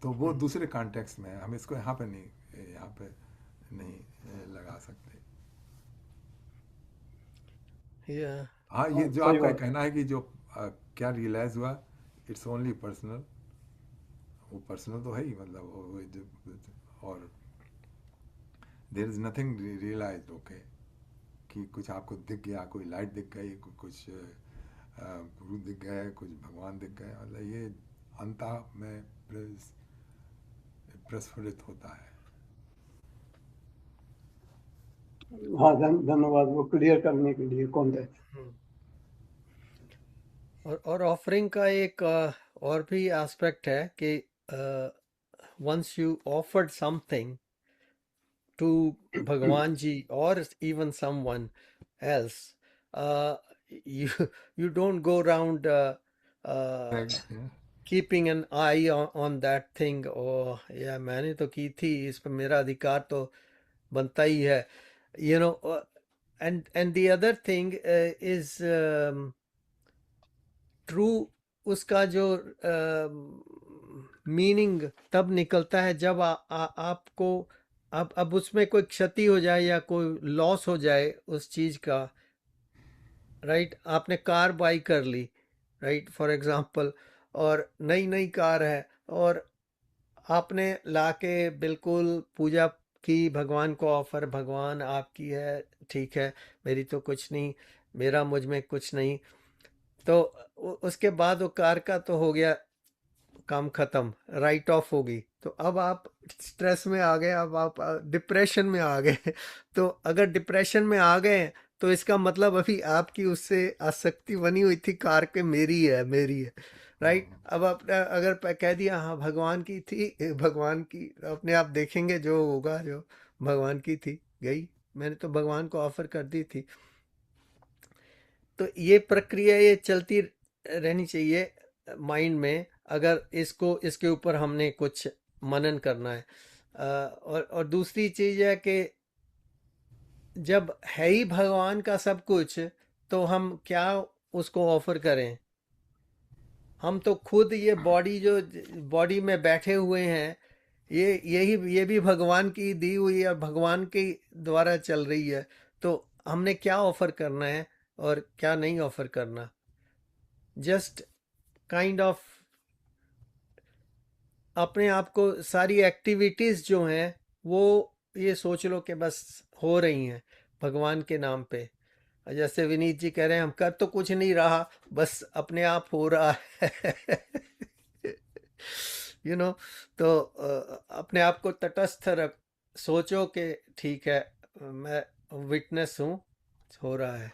तो वो दूसरे कॉन्टेक्स्ट में है, हम इसको यहाँ पे नहीं लगा सकते। हाँ, ये जो सही आपका बात। कहना है कि जो क्या रियलाइज हुआ, इट्स ओनली पर्सनल, वो पर्सनल तो है ही, मतलब और there is nothing realise, okay, कि कुछ आपको दिख गया, कोई लाइट दिख गई, कुछ गुरु दिख गए, कुछ भगवान दिख गए, मतलब ये अंतः में प्रस्फुटित होता है। हाँ, धन्यवाद वो क्लियर करने के लिए कॉन्टेक्स्ट। और ऑफरिंग का एक और भी एस्पेक्ट है कि once you offered something to भगवान जी और even someone else, you don't go around keeping an eye on that thing, oh yeah मैंने तो की थी, इस पर मेरा अधिकार तो बनता ही है, you know. And the other thing is true, उसका जो मीनिंग तब निकलता है जब आपको अब उसमें कोई क्षति हो जाए या कोई लॉस हो जाए उस चीज़ का, राइट। आपने कार बाई कर ली, राइट, फॉर एग्जांपल, और नई नई कार है, और आपने लाके बिल्कुल पूजा की, भगवान को ऑफर, भगवान आपकी है, ठीक है, मेरी तो कुछ नहीं, मेरा मुझ में कुछ नहीं, तो उसके बाद वो कार का तो हो गया काम खत्म, राइट ऑफ होगी, तो अब आप स्ट्रेस में आ गए, अब आप डिप्रेशन में आ गए। तो अगर डिप्रेशन में आ गए तो इसका मतलब अभी आपकी उससे आसक्ति बनी हुई थी कार के, मेरी है मेरी है, राइट। अब आप अगर कह दिया हाँ भगवान की थी, भगवान की, अपने आप देखेंगे जो होगा, जो भगवान की थी गई, मैंने तो भगवान को ऑफर कर दी थी। तो ये प्रक्रिया ये चलती रहनी चाहिए माइंड में, अगर इसके ऊपर हमने कुछ मनन करना है। और दूसरी चीज है कि जब है ही भगवान का सब कुछ, तो हम क्या उसको ऑफर करें। हम तो खुद ये बॉडी, जो बॉडी में बैठे हुए हैं, ये भी भगवान की दी हुई है, भगवान के द्वारा चल रही है, तो हमने क्या ऑफर करना है और क्या नहीं ऑफर करना। जस्ट काइंड ऑफ अपने आप को, सारी एक्टिविटीज जो हैं वो ये सोच लो कि बस हो रही हैं भगवान के नाम पे। जैसे विनीत जी कह रहे हैं, हम कर तो कुछ नहीं रहा, बस अपने आप हो रहा है। यू नो, तो अपने आप को तटस्थ रख, सोचो कि ठीक है, मैं विटनेस हूँ, हो रहा है।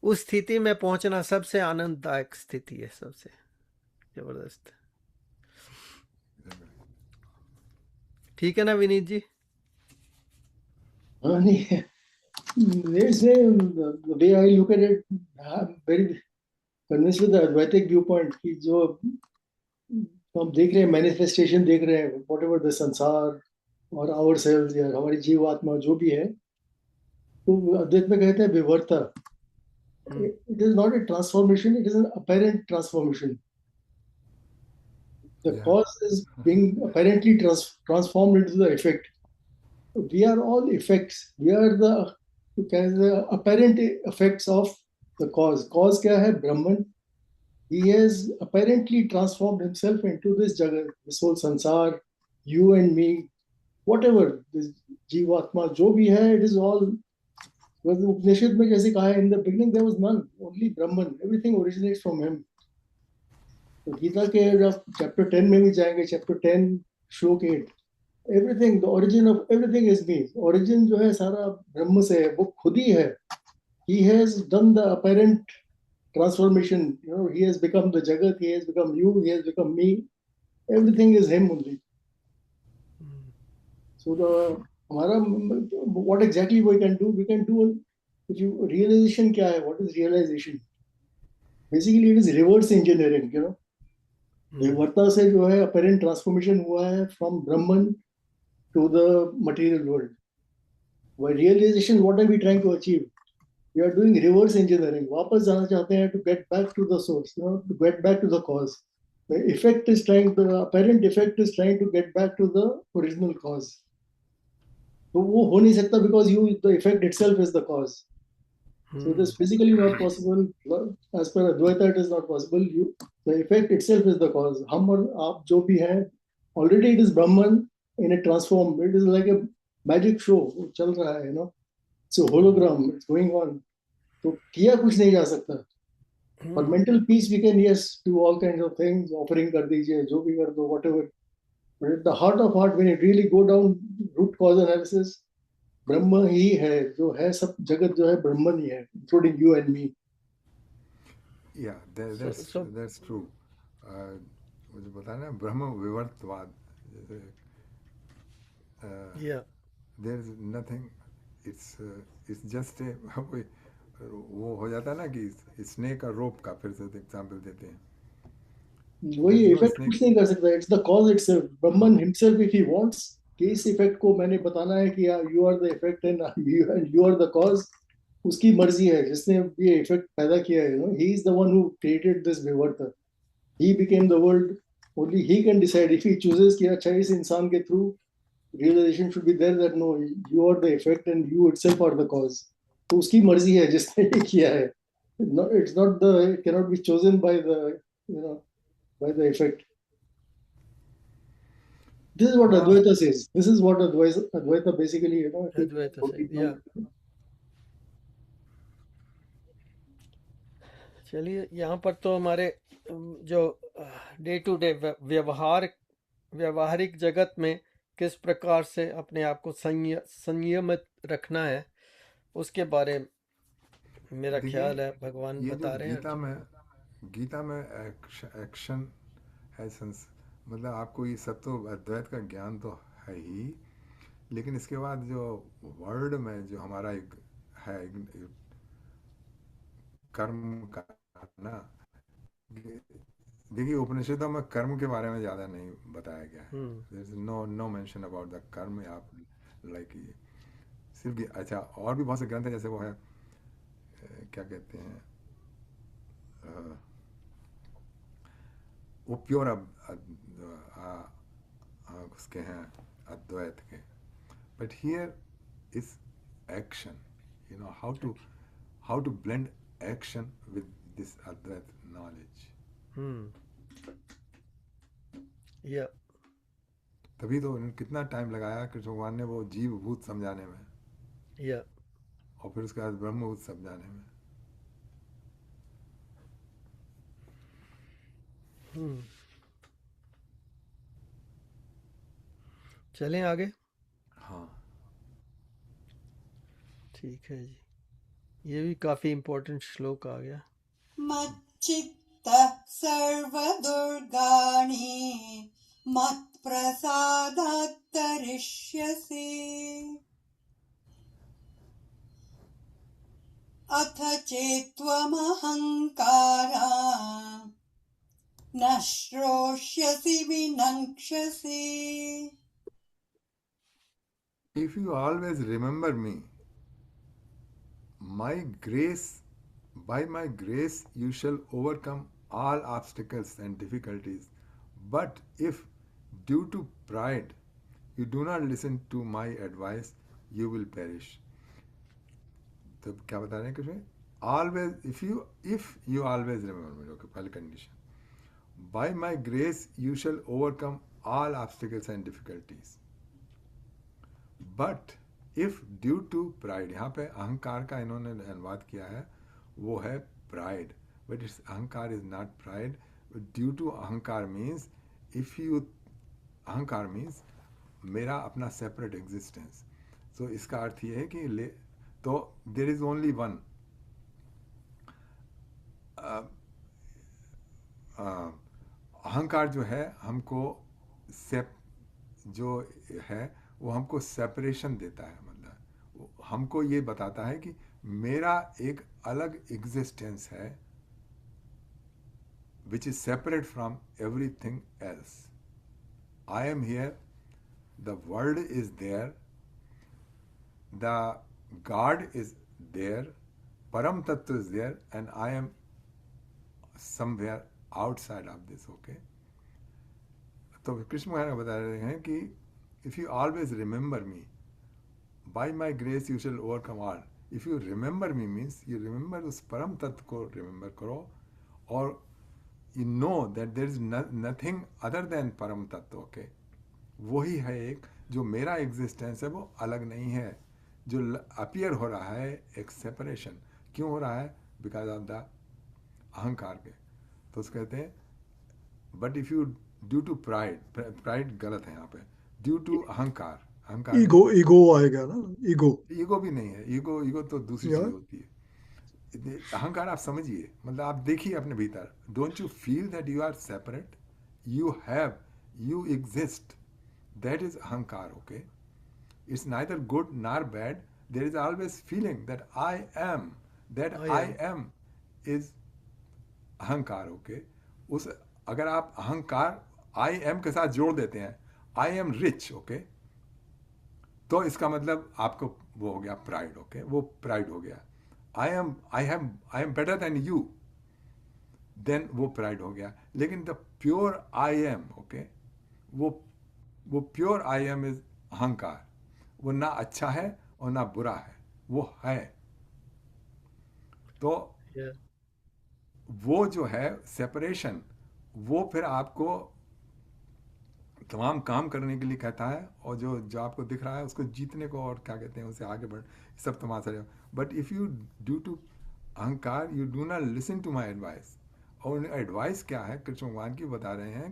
उस स्थिति में पहुंचना सबसे आनंददायक स्थिति है, सबसे जबरदस्त। ठीक है ना विनीत जी? Let's say the way I look at it, I'm very convinced with the Advaitic viewpoint कि जो हम देख रहे हैं, मैनिफेस्टेशन देख रहे हैं, वॉट एवर द संसार और आवर सेल्स या हमारी जीव आत्मा जो भी है, तो अद्वैत में कहते हैं विवर्ता। It is not a transformation, it is an apparent transformation. The cause is being apparently transformed into the effect. We are all effects. We are the apparent effects of the cause. Cause क्या है? Brahman. He has apparently transformed himself into this jagat, this whole sansar, you and me, whatever this जीवात्मा जो भी है, it is all, उपनिषद में जैसे कहा है, in the beginning there was none, only Brahman, everything originates from him. तो गीता के जब चैप्टर 10 में भी जाएंगे, चैप्टर 10 श्लोक 8, everything, the origin of everything is me, origin जो है सारा ब्रह्म से है, वो खुद ही है. He has done the apparent transformation, you know, he has become the Jagat, he has become you, he has become me, everything is him only. So the हमारा, what exactly we can do, if you, realization क्या है, what is realization? Basically it is reverse engineering, you know. विवर्ता से जो है apparent transformation हुआ है from Brahman to the material world. By realization, what are we trying to achieve? We are doing reverse engineering. वापस जाना चाहते हैं to get back to the source, you know, to get back to the cause. The apparent effect is trying to get back to the original cause. तो वो हो नहीं सकता because the effect itself is the cause. So it is physically not possible. As per Advaita, it is not possible. The effect itself is the cause. हम और आप जो भी हैं, already it is Brahman in a transform. It is like a magic show. चल रहा है, you know. It's a hologram. It's going on. तो किया कुछ नहीं जा सकता. For mental peace, we can, yes, do all kinds of things. Offering कर दीजिए, जो भी कर दो, whatever. But at the heart of heart, when you really go down root cause analysis, ब्रह्म ही है जो है, सब जगत जो है ब्रह्मन ही है, इंक्लूडिंग यू एंड मी. या दैट्स ट्रू. मुझे पता है ना, ब्रह्म विवर्तवाद, जैसे there is nothing, it's just a, वो हो जाता है ना कि स्नेक और रोप का फिर से एग्जांपल देते हैं. वही इफेक्ट कुछ नहीं कर सकता. It's the cause itself. Brahman himself, if he wants कि इस इफेक्ट को मैंने बताना है कि you are the effect and you are the cause, उसकी मर्जी है. जिसने ये इफेक्ट पैदा किया है, you know, he is the one who created this vivarta. He became the world. Only he can decide if he chooses कि अच्छा इस इंसान के through realisation should be there that no, you are the effect and you itself are the cause. तो उसकी मर्जी है जिसने ये किया है. It's not the, it can not be chosen by the, you know, by the effect. This is what Advaita says. This is what Advaita basically, you know. Advaita says, yeah. चलिए, यहाँ पर तो हमारे जो डे टू डे व्यवहारिक जगत में किस प्रकार से अपने आप को संयमित रखना है, उसके बारे में मेरा ख्याल है भगवान बता रहे हैं. गीता में एक्शन है, मतलब आपको ये सब तो अद्वैत का ज्ञान तो है ही, लेकिन इसके बाद जो वर्ल्ड में जो हमारा एक है कर्म का ना, देखिए उपनिषदों में कर्म के बारे में ज़्यादा नहीं बताया गया है. There is no mention about the karma. आप लाइक सिर्फ, अच्छा और भी बहुत से ग्रंथ है, जैसे वो है क्या कहते हैं, वो प्योर उसके हैं अद्वैत के. But here is action, you know, how to blend action with this Advaita knowledge. तभी तो कितना टाइम लगाया कृष्ण भगवान ने वो जीव भूत समझाने में, और फिर उसके बाद ब्रह्मभूत समझाने में. चलें आगे. हाँ ठीक है जी, ये भी काफी इम्पोर्टेंट श्लोक आ गया. मच्चित्तः सर्वदुर्गाणि मत्प्रसादात् तरिष्यसि अथ चेत्त्वमहङ्कारा न श्रोष्यसि विनङ्क्ष्यसि. If you always remember me, by my grace you shall overcome all obstacles and difficulties. But if due to pride you do not listen to my advice, you will perish. तो क्या बता रहे हैं Krishna? Always, if you always remember me, okay, पहली condition. By my grace you shall overcome all obstacles and difficulties. But if due to pride, यहाँ पे अहंकार का इन्होंने अनुवाद किया है, वो है प्राइड, बट इट्स अहंकार is not pride. Due to अहंकार मीन्स इफ यू, अहंकार मीन्स मेरा अपना सेपरेट एग्जिस्टेंस. सो इसका अर्थ ये है कि तो देर इज ओनली वन. अहंकार जो है हमको जो है वो हमको सेपरेशन देता है, मतलब हमको ये बताता है कि मेरा एक अलग एग्जिस्टेंस है which is separate from everything else. I am here, the world is there, the god is there, परम तत्व is there, and I am somewhere outside of this. Okay, तो कृष्ण भगवान बता रहे हैं कि if you always remember me, by my grace you shall overcome all. If you remember me means you remember उस परम तत्व को रिमेंबर करो, और you know that there is nothing other than परम तत्व. ओके, वही है एक जो मेरा एग्जिस्टेंस है, वो अलग नहीं है. जो अपीयर हो रहा है एक सेपरेशन, क्यों हो रहा है? बिकॉज ऑफ द अहंकार के. तो उसको कहते हैं but if you due to pride, pride गलत है यहाँ पे, ड्यू टू अहंकार. अहंकार ईगो आएगा ना, ईगो भी नहीं है. ईगो तो दूसरी Yeah. चीज होती है. अहंकार आप समझिए, मतलब आप देखिए अपने भीतर. Don't you feel that you are separate, you have, you exist, that is ahankar. Okay, it's neither good nor bad, there is always feeling that I am, that I am is ahankar. Okay, उस अगर आप अहंकार आई एम के साथ जोड़ देते हैं, आई एम रिच, ओके, तो इसका मतलब आपको वो हो गया प्राइड. ओके, वो प्राइड हो गया. I am better than you, then वो प्राइड हो गया. लेकिन the pure I am, okay, वो प्योर आई एम इज अहंकार. वो ना अच्छा है और ना बुरा है, वो है. तो वो जो है सेपरेशन, वो फिर आपको तमाम काम करने के लिए कहता है, और जो आपको दिख रहा है उसको जीतने को, और क्या कहते हैं उसे आगे बढ़, सब तमाशा. But if you due to अहंकार you do not listen to my advice. और एडवाइस क्या है? कृष्ण भगवान की बता रहे हैं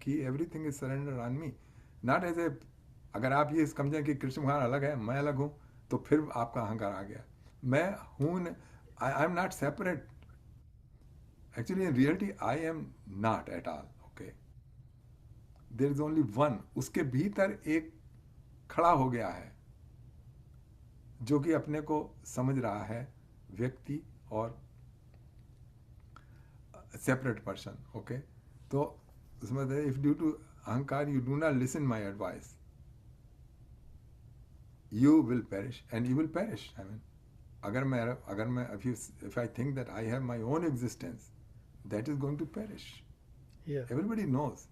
कि everything is surrender on me, not as a. अगर आप ये समझें कि कृष्ण भगवान अलग है, मैं अलग हूँ, तो फिर आपका अहंकार आ गया. मैं हूँ, आई am not separate. Actually, in reality, I am not at all. Okay, there is only one. उसके भीतर एक खड़ा हो गया है जो कि अपने को समझ रहा है व्यक्ति और सेपरेट पर्सन. ओके, तो उसमें इफ ड्यू टू अहंकार you do not listen my advice, you will perish and you will perish. I mean, अगर मैं if I think that I have my own existence, that is going to perish. Yeah. Everybody knows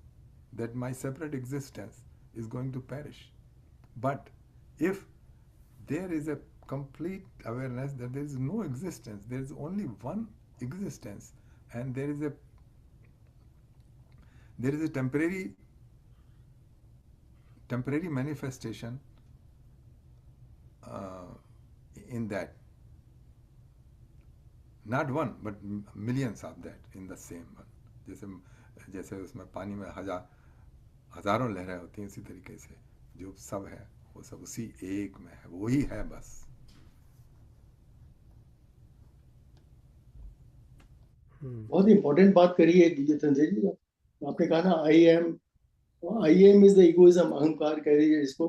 that my separate existence is going to perish. But if there is a complete awareness that there is no existence, there is only one existence, and there is a temporary manifestation in that. Not one, but millions of that in the same one. जैसे उसमें पानी में हजारों लहरें होती हैं, इसी तरीके से जो सब है वो सब उसी एक में है, वही है बस. बहुत इंपॉर्टेंट बात करी है संजय जी. आपने कहा ना आई एम इज द इगोइज्म, अहंकार कह दीजिए इसको.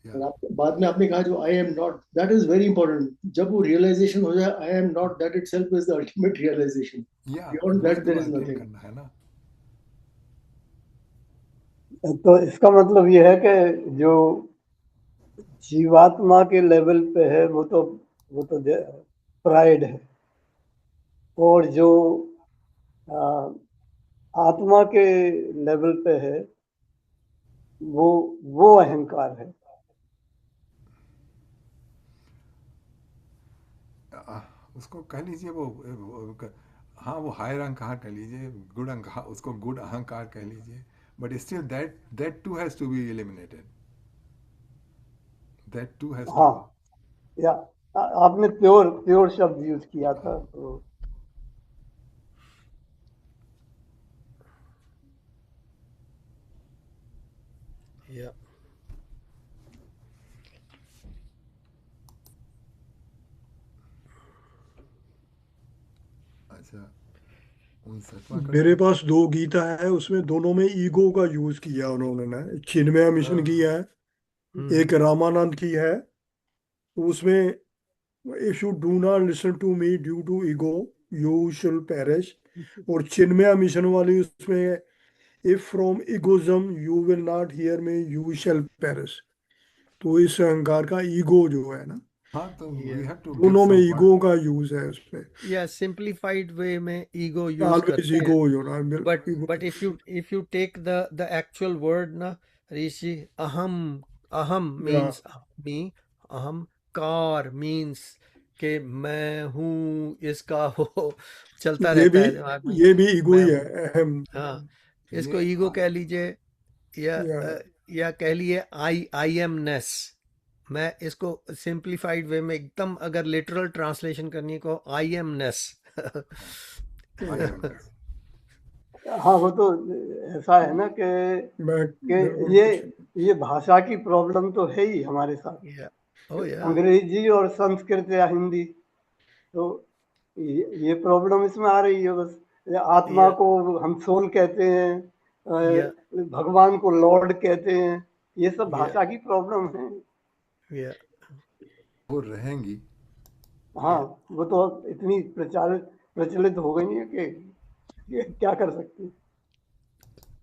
और आप बाद में आपने कहा जो I am not, that is very important. जब वो रियलाइजेशन हो जाए I am not, that itself is the ultimate realisation. Beyond that there is nothing. है ना. तो इसका मतलब ये है कि जो जीवात्मा के लेवल पे है वो तो प्राइड है, और जो आत्मा के लेवल पे है वो अहंकार है. उसको कह लीजिए हाँ, वो हायर अहंकार कह लीजिए, गुड अहंकार, उसको गुड अहंकार कह लीजिए. But still that too has to be eliminated. that too has to हाँ go. या आपने प्योर शब्द यूज किया था तो Yeah. अच्छा 59वां मेरे कंट्री। पास 2 गीता है, उसमें दोनों में ईगो का यूज किया उन्होंने ना। चिन्मय मिशन की है, एक रामानंद की है। तो उसमें if you do not listen to me due to ego you shall perish. और चिन्मय मिशन वाली उसमें if from egoism you will not hear me you shall perish. तो इस अहंकार का ईगो जो है ना, हाँ तो we Yeah. Have to give दोनों में सम ईगो का यूज है उसमें। Yeah, simplified way में ego use ऑलवेज करते हैं. Ego you know But ego. if you take the actual word ना ऋषि, aham means me, aham car means कि मैं हूँ, इसका हो चलता ये रहता भी है दिमाग में, ये भी ईगो मैं ही है, हूँ. अहम। हाँ, इसको ये ईगो कह लीजिए या या या कह लिए आई एमनेस. मैं इसको सिंप्लीफाइड वे में एकदम अगर लिटरल ट्रांसलेशन करनी को आई एमनेस. I am this. हाँ वो तो ऐसा है ना कि मैं बिल्कुल ये कुछ ये भाषा की प्रॉब्लम तो है ही हमारे साथ, Yeah. Oh yeah. अंग्रेजी और संस्कृत या हिंदी, तो ये प्रॉब्लम इसमें आ रही है बस। आत्मा Yeah. को हम सोल कहते हैं, Yeah. भगवान को लॉर्ड कहते हैं, ये सब Yeah. भाषा की प्रॉब्लम है। Yeah. वो रहेंगी। हाँ Yeah. वो तो अब इतनी प्रचलित हो गई है कि ये क्या कर सकते हैं।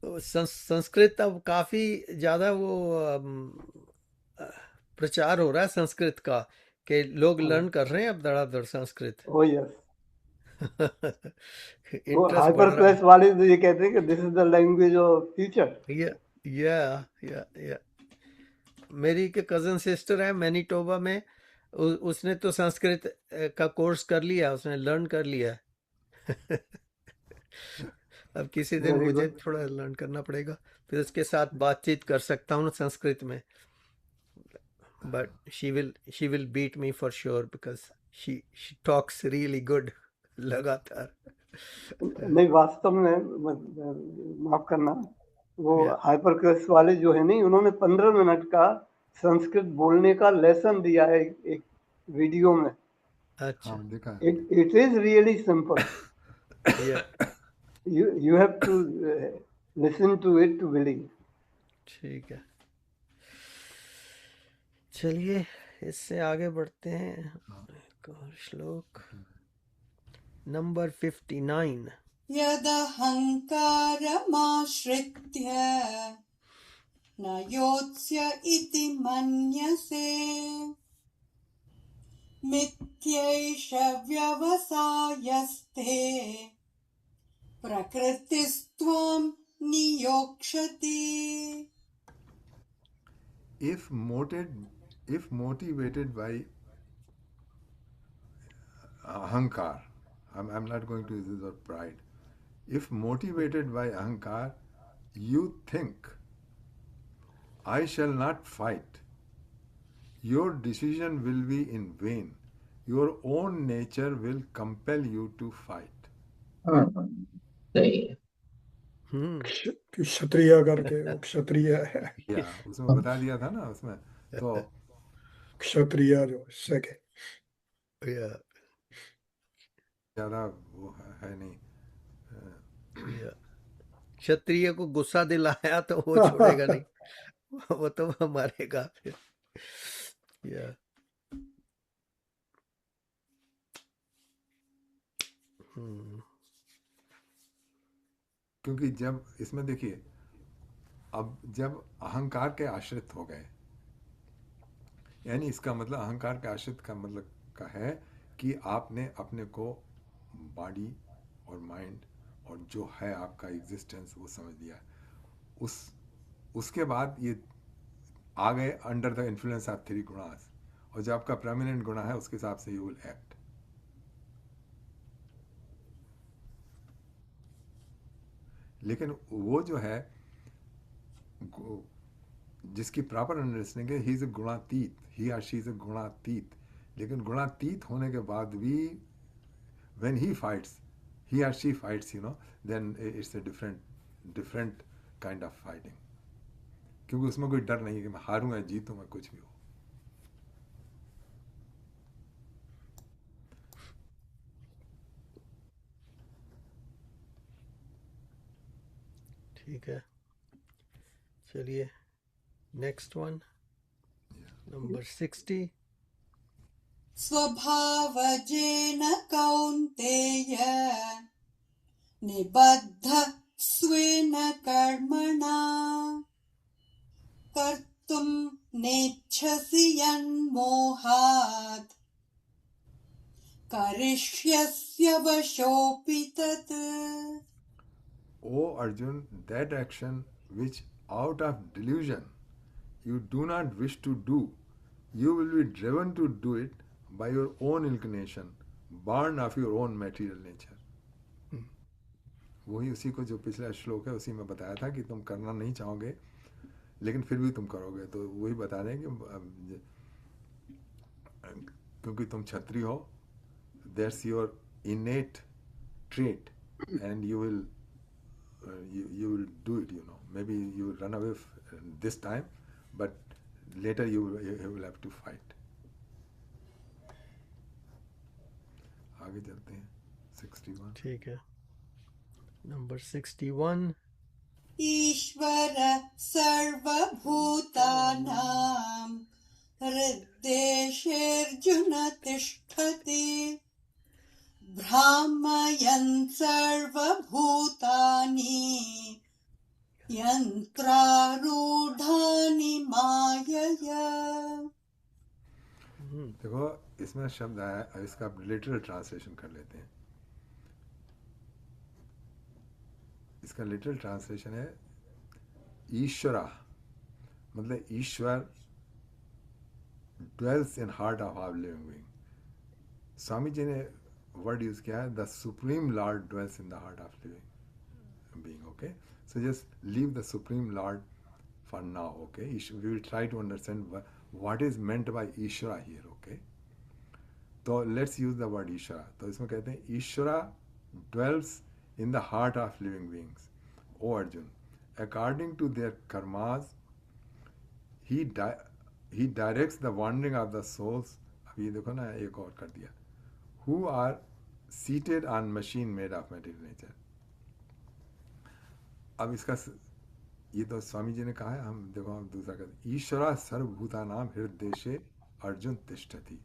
तो संस्कृत अब काफी ज्यादा वो अ, प्रचार हो रहा है संस्कृत का, कि लोग लर्न कर रहे हैं अब धड़ाधड़ संस्कृत. ओ यस, वो इंटरेस्ट बढ़ हाइपर रहा क्लास वाले तो ये कहते हैं कि this is the language of future. है. या या मेरी के कजन सिस्टर है मैनीटोबा में, उसने तो संस्कृत का कोर्स कर लिया, उसने लर्न कर लिया. अब किसी दिन वेरी मुझे गुड। थोड़ा लर्न करना पड़ेगा, फिर उसके साथ बातचीत कर सकता हूँ संस्कृत में. But she will beat me for sure because she talks really good. लगातार. नहीं वास्तव में माफ करना, वो Yeah. हाइपर क्लास वाले जो है नहीं, उन्होंने 15 मिनट का संस्कृत बोलने का लेसन दिया है एक वीडियो में। अच्छा. हाँ देखा। It is really simple, Yeah. you have to listen to it to believe. ठीक है, चलिए इससे आगे बढ़ते हैं. एक और श्लोक नंबर 59. यदहङ्कारमाश्रित्य न योत्स्य इति मन्यसे मिथ्यैष व्यवसायस्ते प्रकृतिस्त्वां नियोक्ष्यति. If motivated by ahankar, I'm not going to use this word pride. If motivated by ahankar, you think, I shall not fight, your decision will be in vain. Your own nature will compel you to fight. सही है। क्षत्रिय करके, वो क्षत्रिय है। या उसमें बता दिया था ना उसमें, तो क्षत्रिय जो सेकंड Yeah. ज्यादा वो है नहीं। Yeah. क्षत्रिय को गुस्सा दिलाया तो वो छोड़ेगा नहीं, वो तो मारेगा फिर. Yeah. क्योंकि जब इसमें देखिए, अब जब अहंकार के आश्रित हो गए, यानी इसका मतलब अहंकार के आश्रित का मतलब का है कि आपने अपने को बॉडी और माइंड और जो है आपका एग्जिस्टेंस वो समझ लिया। उसके बाद ये आ गए under the influence of 3 gunas, और जो आपका प्रेमिनेंट गुणा है उसके हिसाब से यू विल एक्ट। लेकिन वो जो है जिसकी प्रॉपर अंडरस्टैंडिंग है, ही इज अ गुणातीत, ही और शी इज अ गुणातीत। लेकिन गुणातीत होने के बाद भी व्हेन ही फाइट्स, ही और she fights, then it's a different kind of fighting, क्योंकि उसमें कोई डर नहीं है कि मैं हारूंगा जीतूंगा कुछ भी हो। ठीक है, चलिए नेक्स्ट वन, नंबर 60। स्वभावजेन कौन्तेय निबद्ध स्वेन कर्मणा कर्तुं नेच्छसि यन्मोहात् करिष्यस्य वशोऽपि तत्। O Arjun, that action which out of delusion you do not wish to do, you will be driven to do it by your own inclination, born of your own material nature. वही उसी को जो पिछला श्लोक है उसी में बताया था कि तुम करना नहीं चाहोगे लेकिन फिर भी तुम करोगे। तो वही बता रहे हैं कि क्योंकि तुम क्षत्रिय हो, that's your innate trait and you will do it, maybe you will run away this time, but later you will have to fight. आगे चलते हैं 61। ठीक है, नंबर 61। ईश्वर सर्वभूतानां हृद्देशेऽर्जुन तिष्ठति भ्रामयन् सर्वभूतानि यन्त्रारूढानि मायया। देखो इसमें शब्द आया, इसका लिटरल ट्रांसलेशन कर लेते हैं। इसका लिटरल ट्रांसलेशन है ईश्वरा, मतलब ईश्वर dwells in heart of our living being। Swami ji ने वर्ड यूज किया है the supreme Lord dwells in the heart of living being। Okay, so just leave the supreme lord for now। Okay, we will try to understand what is meant by ईश्वरा here। Okay, तो let's use the word ईश्वरा। तो इसमें कहते हैं ईश्वरा dwells in the heart of living beings, O Arjun, according to their karmas he directs the wandering of the souls। अभी देखो ना एक और कर दिया, who are seated on machine made of material nature। अब इसका ये तो स्वामी जी ने कहा है, हम देखो हम दूसरा कहते हैं ईश्वरा सर्वभूतानां हृदयेशे अर्जुन तिष्ठति।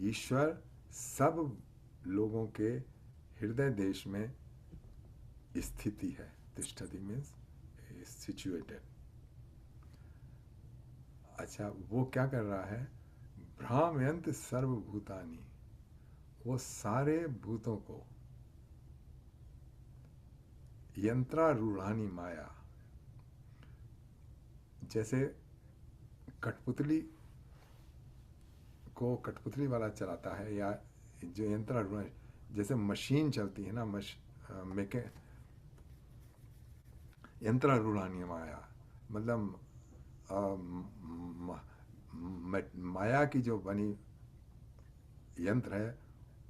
ईश्वर सब लोगों के हृदय देश में स्थिति है। तिष्ठति मीन्स सिचुएटेड। अच्छा, वो क्या कर रहा है? भ्रामयंत सर्वभूतानि, वो सारे भूतों को यंत्रारूढ़ानी माया, जैसे कठपुतली को कठपुतली वाला चलाता है, या जो यंत्रारूढ़ जैसे मशीन चलती है ना, यंत्रारूढ़ानी माया मतलब माया की जो बनी यंत्र है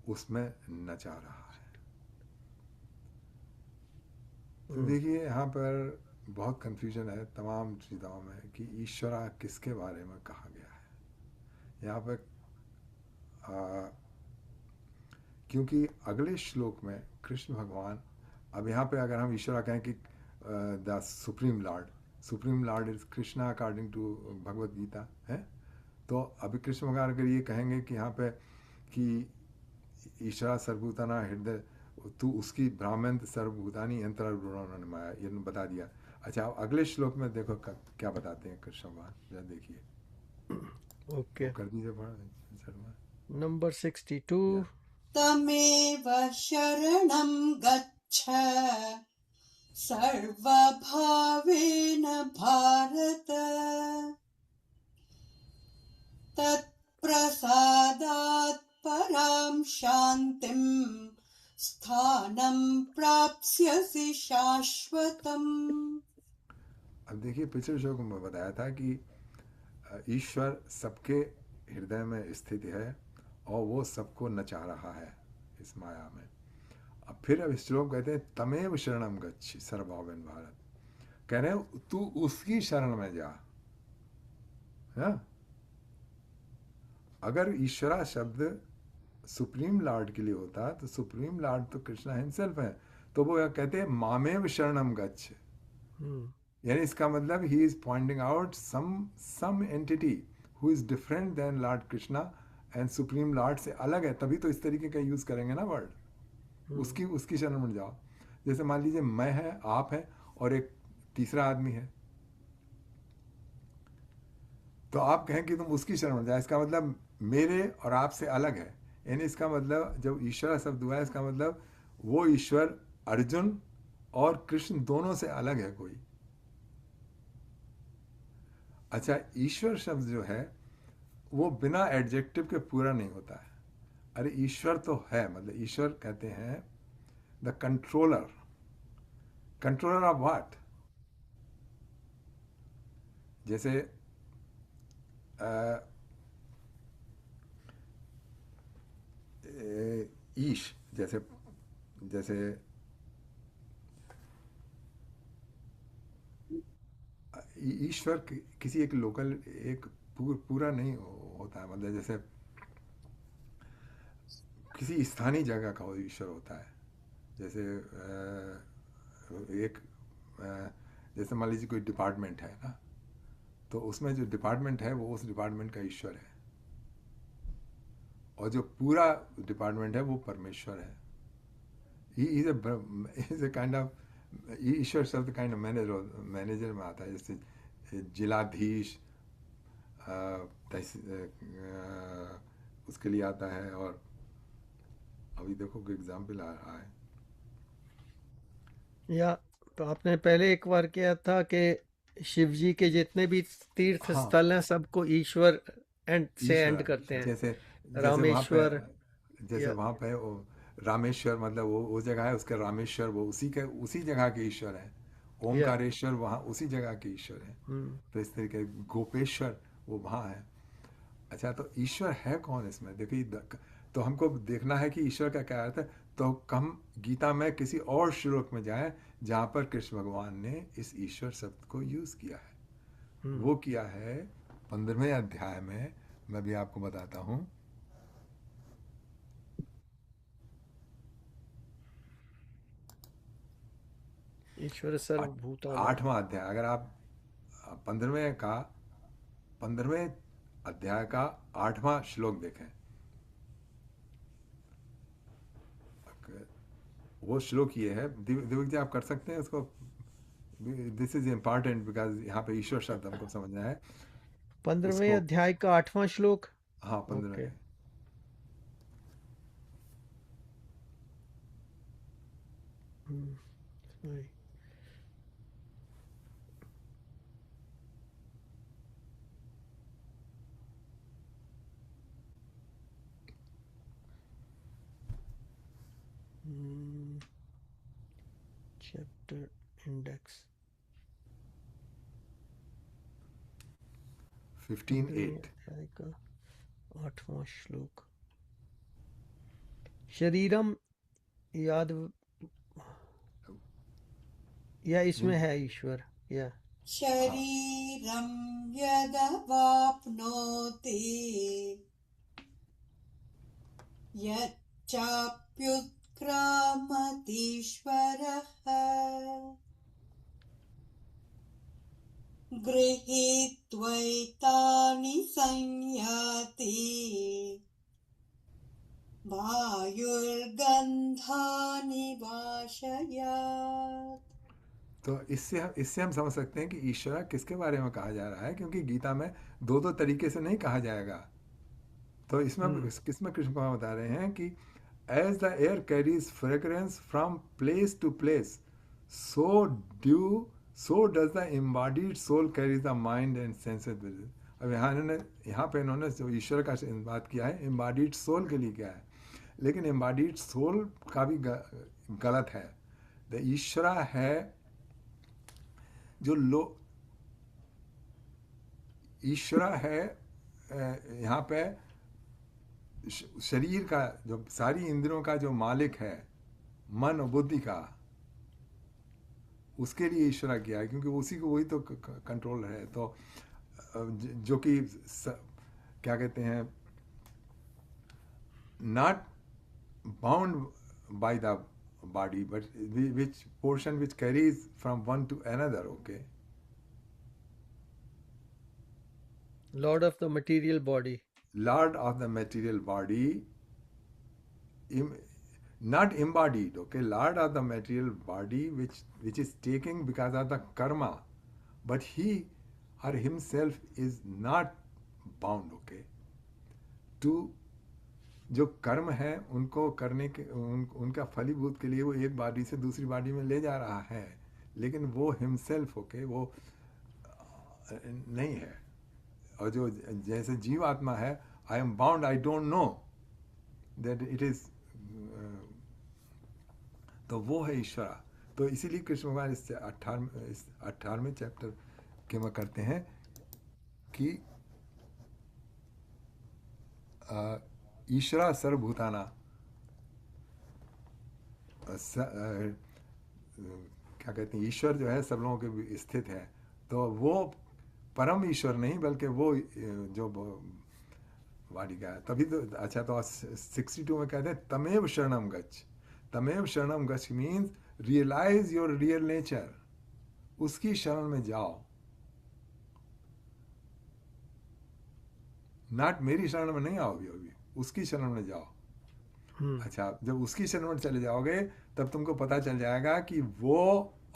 उसमें नचा रहा है। तो देखिए यहाँ पर बहुत कंफ्यूजन है तमाम चीज़ों में कि ईश्वरा किसके बारे में कहा गया है यहाँ पर। क्योंकि अगले श्लोक में कृष्ण भगवान, अब यहाँ पे अगर हम ईश्वरा कहें कि the supreme lord is Krishna according to Bhagavad Gita है, तो अभी कृष्ण भगवान अगर ये कहेंगे कि यहाँ पे कि ईश्वरा सर्वभूताना हृदय, तू उसकी ब्राह्मण सर्वभूतानी यंत्रारूढ़ानि माया, ये बता दिया। अच्छा, अगले श्लोक में देखो क्या बताते हैं कृष्ण भगवान, जरा देखिए। ओके, कर दीजिए नंबर 62। तमेव शरणं गच्छ सर्वभावेन भारत तत्प्रसादात् परां शान्तिं स्थानं प्राप्स्यसि शाश्वतम्। अब देखिए पिछले शो को मैं बताया था कि ईश्वर सबके हृदय में स्थित है और वो सबको नचा रहा है इस माया में। अब फिर अब श्लोक कहते हैं तमेव शरणम गच्छ सर्वभावेन भारत, कह रहे हैं तू उसकी शरण में जा। है? अगर ईश्वरा शब्द सुप्रीम लॉर्ड के लिए होता तो सुप्रीम लॉर्ड तो कृष्णा हिमसेल्फ है, तो वो कहते हैं मामेव शरणम गच्छ, यानी इसका मतलब he is pointing out some entity who is different than lord Krishna and supreme lord से अलग है, तभी तो इस तरीके का यूज करेंगे ना वर्ड। उसकी शरण में जाओ। जैसे मान लीजिए मैं है, आप है और एक तीसरा आदमी है, तो आप कहें कि तुम उसकी शरण में जाओ, इसका मतलब मेरे और आपसे अलग है। यानी इसका मतलब जब ईश्वर शब्द हुआ है, इसका मतलब वो ईश्वर अर्जुन और कृष्ण दोनों से अलग है कोई। अच्छा, ईश्वर शब्द जो है वो बिना एडजेक्टिव के पूरा नहीं होता है। अरे ईश्वर तो है, मतलब ईश्वर कहते हैं the controller. Controller of what? जैसे ईश, जैसे जैसे ईश्वर किसी एक लोकल एक पूरा नहीं होता है, मतलब जैसे किसी स्थानीय जगह का ईश्वर होता है। जैसे एक जैसे मान लीजिए कोई डिपार्टमेंट है ना, तो उसमें जो डिपार्टमेंट है वो उस डिपार्टमेंट का ईश्वर है, और जो पूरा डिपार्टमेंट है वो परमेश्वर है। इज ए काइंड ऑफ, ईश्वर शब्द काइंड ऑफ मैनेजर में आता है। जैसे जिलाधीश उसके लिए आता है, और अभी देखो कोई एग्जाम्पल आ रहा है। या तो आपने पहले एक बार किया था कि शिव जी के जितने भी तीर्थ हाँ, स्थल हैं सबको ईश्वर एंड से एंड ईश्वर करते हैं। जैसे रामेश्वर या वहाँ पे वो रामेश्वर, मतलब वो जगह है उसका रामेश्वर, वो उसी जगह के ईश्वर है। ओमकारेश्वर वहाँ उसी जगह के ईश्वर है। तो इस तरीके गोपेश्वर वो वहाँ है। अच्छा, तो ईश्वर है कौन इसमें? देखिए, तो हमको देखना है कि ईश्वर का क्या अर्थ है। तो हम गीता में किसी और श्लोक में जाएं जहाँ पर कृष्ण भगवान ने इस ईश्वर शब्द को यूज किया है। वो किया है 15वें अध्याय में। मैं भी आपको बताता हूँ। ईश्वर सर्वभूतानां। 8वां अध्याय, अगर आप 15वें अध्याय का 8वां श्लोक देखें, वो श्लोक ये है। दिव्य जी आप कर सकते हैं उसको? दिस इज इम्पॉर्टेंट बिकॉज यहाँ पे ईश्वर शब्द हमको समझना है 15वें इसको। अध्याय का 8वां श्लोक। हाँ, 15 ओके। में। सॉरी। Chapter index 15:8। अध्याय का 8वां श्लोक। शरीरम याद, या इसमें है ईश्वर या शरीरं यदवाप्नोति यच्चाप्युत्क्रामतीश्वरः गृहीत्वैतानि संयाति वायुर्गन्धानि वाशयात्। तो इससे हम समझ सकते हैं कि ईश्वर किसके बारे में कहा जा रहा है, क्योंकि गीता में दो तरीके से नहीं कहा जाएगा। तो इसमें किसमें कृष्ण भगवान बता रहे हैं कि as the air carries fragrance from place to place, so does the embodied soul carries the mind and senses. अब यहाँ पे इन्होंने जो ईश्वर का बात किया है एम्बॉडीड सोल के लिए क्या है, लेकिन एम्बॉडीड सोल का भी गलत है। द ईश्वरा है जो ईश्वर है यहाँ पे शरीर का, जो सारी इंद्रियों का जो मालिक है, मन और बुद्धि का, उसके लिए ईश्वर किया है, क्योंकि उसी को वही तो कंट्रोल है। तो जो कि क्या कहते हैं, not bound by the body, but which portion which carries from one to another, okay? Lord of the material body. Lord of the material body, not embodied, okay? Lord of the material body, which is taking because of the karma, but he or himself is not bound, okay? To जो कर्म है उनको करने के उनका फलीभूत के लिए वो एक बॉडी से दूसरी बॉडी में ले जा रहा है, लेकिन वो हिमसेल्फ होके वो नहीं है। और जो जैसे जीव आत्मा है, I am bound, I don't know that it is, तो वो है ईश्वर। तो इसीलिए कृष्ण भगवान इस 18वें चैप्टर के में करते हैं कि ईश्वरा सर्वभूताना, क्या कहते हैं, ईश्वर जो है सब लोगों के स्थित है। तो वो परम ईश्वर नहीं, बल्कि वो जो वाणी का है। तभी तो अच्छा, तो 62 में कहते हैं तमेव शरणम गच्छ। तमेव शरणम गच्छ means realise your real nature, उसकी शरण में जाओ, नॉट मेरी शरण में नहीं आओ, अभी उसकी शरण में जाओ। अच्छा, जब उसकी शरण में चले जाओगे तब तुमको पता चल जाएगा कि वो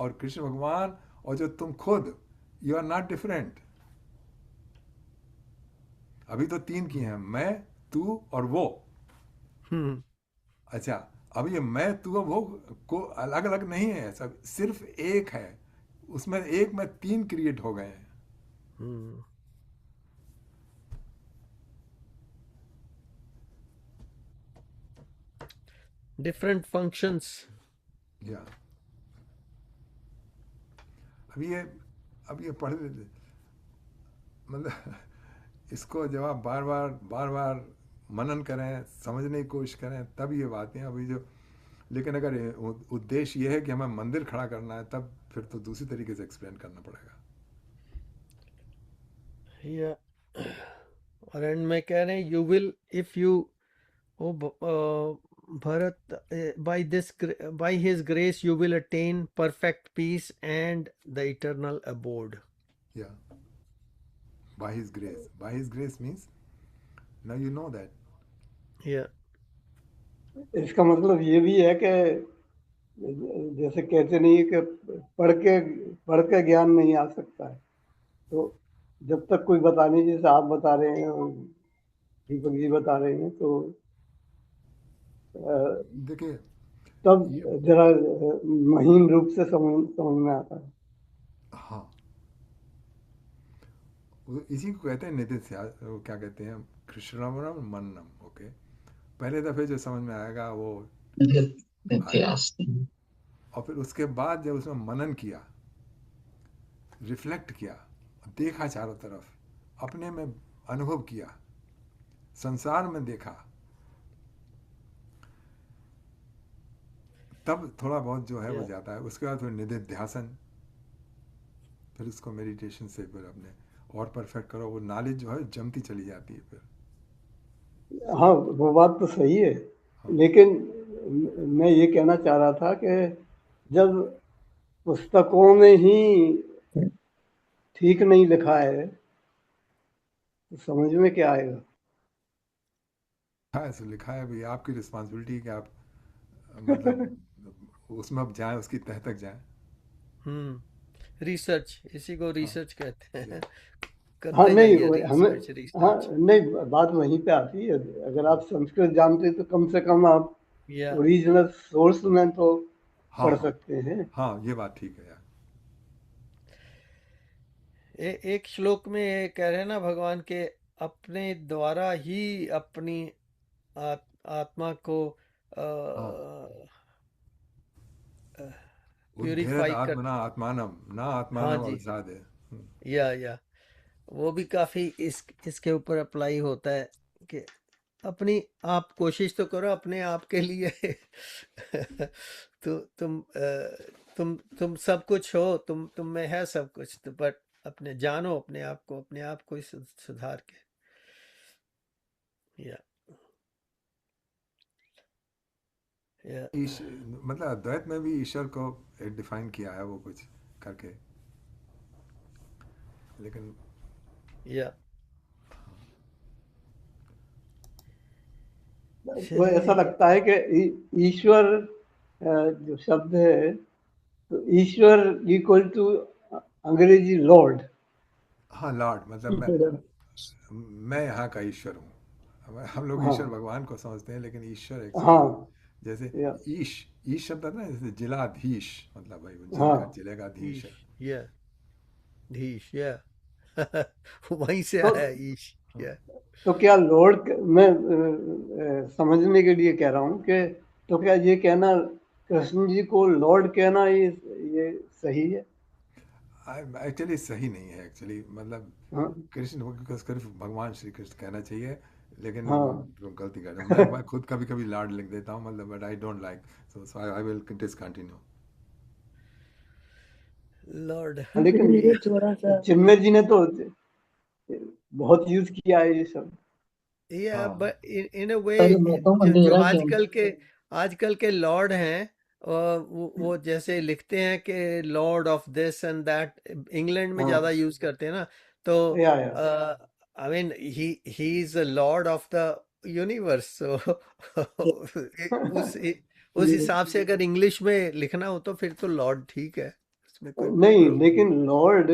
और कृष्ण भगवान और जो तुम खुद, यू आर नॉट डिफरेंट। अभी तो 3 किए हैं, मैं, तू और वो। अच्छा, अब ये मैं, तू और वो को अलग अलग नहीं है, सब सिर्फ एक है। उसमें एक में 3 क्रिएट हो गए हैं। Different functions. या अब ये पढ़ लेते, मतलब इसको जब आप बार बार मनन करें, समझने की कोशिश करें, तब ये बातें अभी जो, लेकिन अगर उद्देश्य ये है कि हमें मंदिर खड़ा करना है, तब फिर तो दूसरी तरीके से एक्सप्लेन करना पड़ेगा। और एंड में कह रहे हैं you will if you Bharat, by his grace you will attain perfect peace and the eternal abode. Yeah, by his grace. By his grace means now you know that. Yeah. इसका मतलब ये भी है कि जैसे कहते नहीं कि पढ़ के ज्ञान नहीं आ सकता है, तो जब तक कोई बता नहीं, जैसे आप बता रहे हैं और दीपक जी बता रहे हैं, तो देखिए तब जरा महीन रूप से समझ में आता है। हाँ, इसी को कहते हैं निधिध्यासन, वो क्या कहते हैं, कृष्णवरम मननम। ओके, पहले दफे जो समझ में आएगा वो निधिध्यासन, और फिर उसके बाद जब उसमें मनन किया, रिफ्लेक्ट किया, देखा चारों तरफ, अपने में अनुभव किया, संसार में देखा, तब थोड़ा बहुत जो है वो जाता है। उसके बाद फिर निधिध्यासन, फिर उसको मेडिटेशन से फिर अपने और परफेक्ट करो, वो नॉलेज जो है जमती चली जाती है फिर। हाँ, वो बात तो सही है। हाँ। लेकिन मैं ये कहना चाह रहा था कि जब पुस्तकों में ही ठीक नहीं लिखा है तो समझ में क्या आएगा? हाँ, ऐसे लिखा है भाई, आपकी रिस्पॉन्सिबिलिटी कि आप मतलब उसमें अब जाएं, उसकी तह तक जाएं। रिसर्च, इसी को रिसर्च कहते हैं। हाँ नहीं, रिसर्च। हाँ नहीं, बात वहीं पे आती है। अगर आप संस्कृत जानते तो कम से कम आप ओरिजिनल सोर्स में तो पढ़ सकते हैं। हाँ, ये बात ठीक है यार। एक श्लोक में ये कह रहे हैं ना भगवान के, अपने द्वारा ही अपनी आत्मा को प्यूरिफाई कर, आत्मना आत्मानम ना आत्मानम अवसादे। या वो भी काफी इसके ऊपर अप्लाई होता है कि अपनी आप कोशिश तो करो अपने आप के लिए। तो तुम सब कुछ हो, तुम में है सब कुछ, तो बट अपने जानो अपने आप को ही सुधार के। या या मतलब अद्वैत में भी ईश्वर को डिफाइन किया है वो कुछ करके, लेकिन या तो ऐसा चलिए। लगता है कि ईश्वर जो शब्द है, तो ईश्वर इक्वल टू अंग्रेजी लॉर्ड। हाँ लॉर्ड मतलब मैं यहाँ का ईश्वर हूँ। हम लोग ईश्वर हाँ भगवान को समझते हैं, लेकिन ईश्वर एक्चुअली हाँ जैसे या ईश, ईश शब्द आता है ना, जैसे जिलाधीश, मतलब भाई वो हाँ। जिले का धीश ईश है। या धीश या वहीं से तो आया ईश। या तो क्या लॉर्ड मैं समझने के लिए कह रहा हूँ कि तो क्या ये कहना कृष्ण जी को लॉर्ड कहना ये सही है? एक्चुअली सही नहीं है एक्चुअली, मतलब हाँ कृष्ण को सिर्फ भगवान श्री कृष्ण कहना चाहिए, लेकिन हाँ तुम गलती कर रहे हो। मैं खुद कभी कभी लॉर्ड लिख देता हूँ, मतलब but I don't like, so I will discontinue. Lord. लेकिन ये थोड़ा सा चिन्मय जी ने तो बहुत यूज किया है ये सब। या हाँ बट इन अ वे, पहले मैं कहूँ जो अंधेरा क्यों? आजकल के लॉर्ड हैं, और वो जैसे लिखते हैं कि lord of this and that, England में ज्यादा हाँ यूज करते हैं ना। तो या I mean he is a lord of the universe, so उस ये हिसाब से अगर इंग्लिश में लिखना हो तो फिर तो लॉर्ड ठीक है, उसमें कोई नहीं, प्रॉब्लम। लेकिन लॉर्ड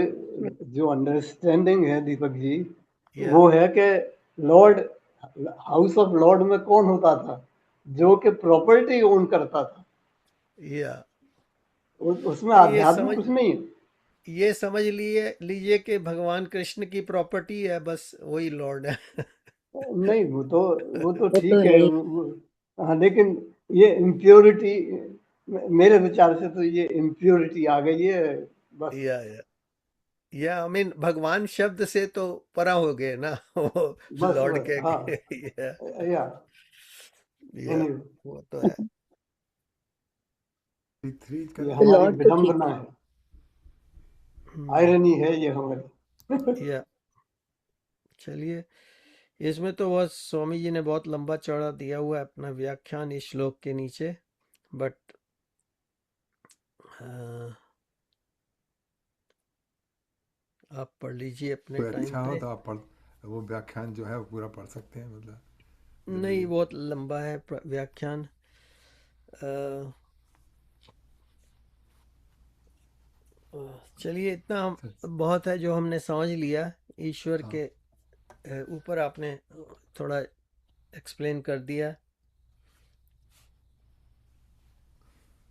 जो अंडरस्टैंडिंग है दीपक जी, या वो है कि लॉर्ड, हाउस ऑफ लॉर्ड में कौन होता था? जो कि प्रॉपर्टी ओन करता था। या उसमें ये आध्यात्म समझ कुछ नहीं है। ये समझ लीजिए कि भगवान कृष्ण की प्रॉपर्टी है, बस वही लॉर्ड है। नहीं, वो तो वो तो ठीक है है ही। हाँ, लेकिन ये इम्प्योरिटी, मेरे विचार से तो ये इम्प्योरिटी आ गई है बस। या या आई मीन भगवान शब्द से तो परा हो गए ना वो लॉर्ड बस कह हाँ के। या या या anyway, वो तो है। थ्री ये करके। हमारी लॉर्ड तो ठीक विडंबना है। है, हम्म, आयरनी है ये हमारी। या चलिए, इसमें तो बस स्वामी जी ने बहुत लंबा चौड़ा दिया हुआ है अपना व्याख्यान इस श्लोक के नीचे, बट आप पढ़ लीजिए अपने कोई टाइम अच्छा हो पे। तो आप पढ़, वो व्याख्यान जो है वो पूरा पढ़ सकते हैं, मतलब नहीं, यदि बहुत लंबा है व्याख्यान। अ, चलिए, इतना बहुत है जो हमने समझ लिया। ईश्वर हाँ के ऊपर आपने थोड़ा एक्सप्लेन कर दिया।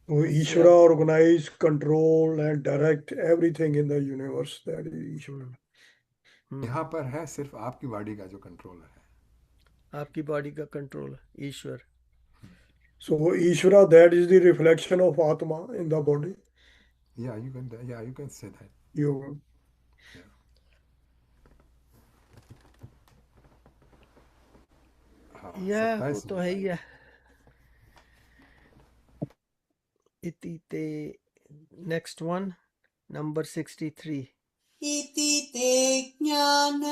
So इससे Ishvara अब organize, control, and direct everything in the universe. That is Ishvara. हम्म, हम्म, यहाँ पर है सिर्फ आपकी बॉडी का जो कंट्रोलर है। आपकी बॉडी का control Ishwar. So Ishvara, that is the reflection of Atma in the body. या you can say that. Yoga. हाँ यह वो 27 तो में। है ही है। इति ते नेक्स्ट वन, नंबर 63। इति ते ज्ञानमाख्यातम्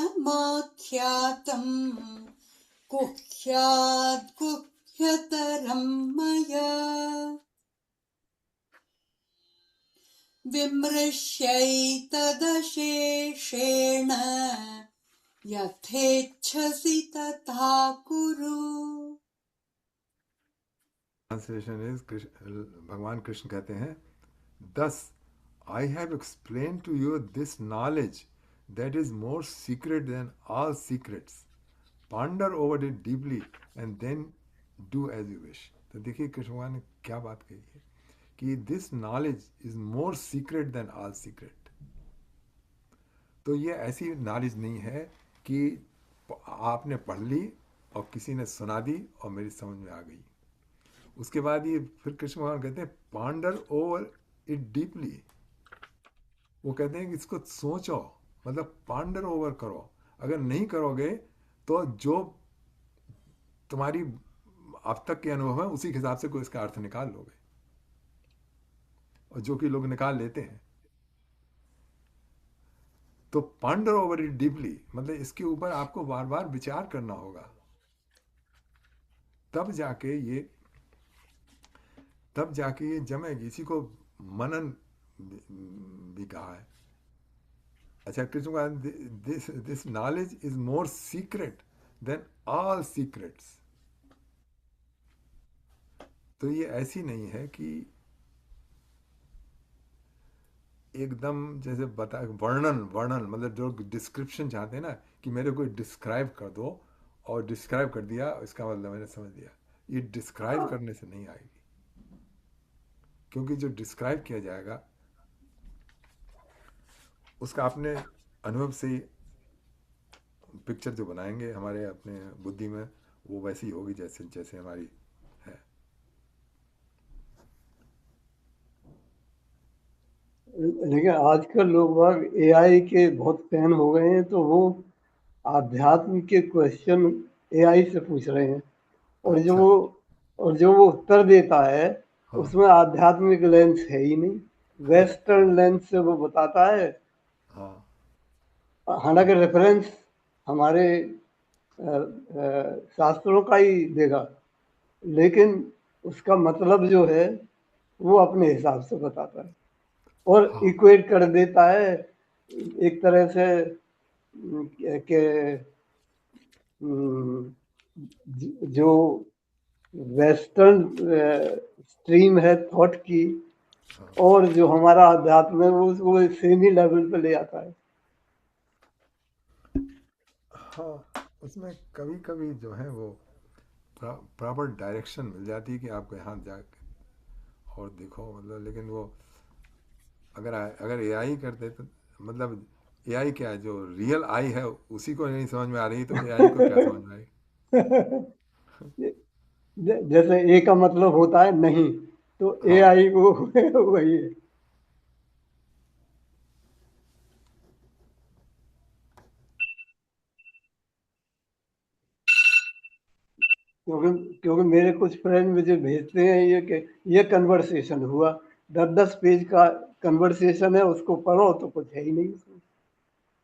गुह्यात् गुह्यतरम् मया विमृश्यैतदशेषेण यथेच्छसि तथा कुरु। ट्रांसलेशन इज, भगवान कृष्ण कहते हैं, thus I have explained to you this knowledge that is more secret than all secrets. Ponder over it deeply and then do as you wish. तो देखिए कृष्ण भगवान ने क्या बात कही है कि this knowledge is more secret than all secret. तो ये ऐसी नॉलेज नहीं है कि आपने पढ़ ली और किसी ने सुना दी और मेरी समझ में आ गई। उसके बाद ये फिर कृष्ण भगवान कहते हैं पॉन्डर ओवर इट डीपली। वो कहते हैं कि इसको सोचो, मतलब पॉन्डर ओवर करो। अगर नहीं करोगे तो जो तुम्हारी अब तक के अनुभव है उसी के हिसाब से कोई इसका अर्थ निकाल लोगे, और जो कि लोग निकाल लेते हैं। तो पॉन्डर ओवर इट डीपली, मतलब इसके ऊपर आपको बार बार विचार करना होगा, तब जाके ये जमेगी। इसी को मनन भी कहा है। अच्छा, कृष्ण का this knowledge is more secret than all secrets. तो ये ऐसी नहीं है कि एकदम जैसे बता वर्णन मतलब जो डिस्क्रिप्शन चाहते हैं ना, कि मेरे को डिस्क्राइब कर दो, और डिस्क्राइब कर दिया इसका मतलब मैंने समझ लिया। ये डिस्क्राइब करने से नहीं आएगी, क्योंकि जो डिस्क्राइब किया जाएगा उसका अपने अनुभव से पिक्चर जो बनाएंगे हमारे अपने बुद्धि में, वो वैसी होगी जैसे जैसे हमारी है। लेकिन आजकल लोग बाग एआई के बहुत फैन हो गए हैं, तो वो आध्यात्म के क्वेश्चन एआई से पूछ रहे हैं, और अच्छा। जो वो उत्तर देता है हाँ उसमें आध्यात्मिक लेंस है ही नहीं, वेस्टर्न लेंस से वो बताता है। हाँ हालांकि रेफरेंस हमारे शास्त्रों का ही देगा, लेकिन उसका मतलब जो है वो अपने हिसाब से बताता है और हाँ इक्वेट कर देता है एक तरह से कि जो वेस्टर्न स्ट्रीम है थॉट की हाँ और जो हमारा अध्यात्म है वो उसको सेम ही लेवल पे ले आता है। हाँ। उसमें कभी कभी जो है वो प्रॉपर डायरेक्शन मिल जाती है कि आपको यहाँ जाके और देखो, मतलब। लेकिन वो अगर एआई कर दे तो, मतलब एआई क्या है, जो रियल आई है उसी को नहीं समझ में आ रही, तो एआई को क्या समझ में आएगी। जैसे ए का मतलब होता है नहीं, तो ए हाँ आई वो वही है। क्योंकि मेरे कुछ फ्रेंड मुझे भेजते हैं ये कि ये कन्वर्सेशन हुआ, 10-10 पेज का कन्वर्सेशन है, उसको पढ़ो तो कुछ है ही नहीं उसमें।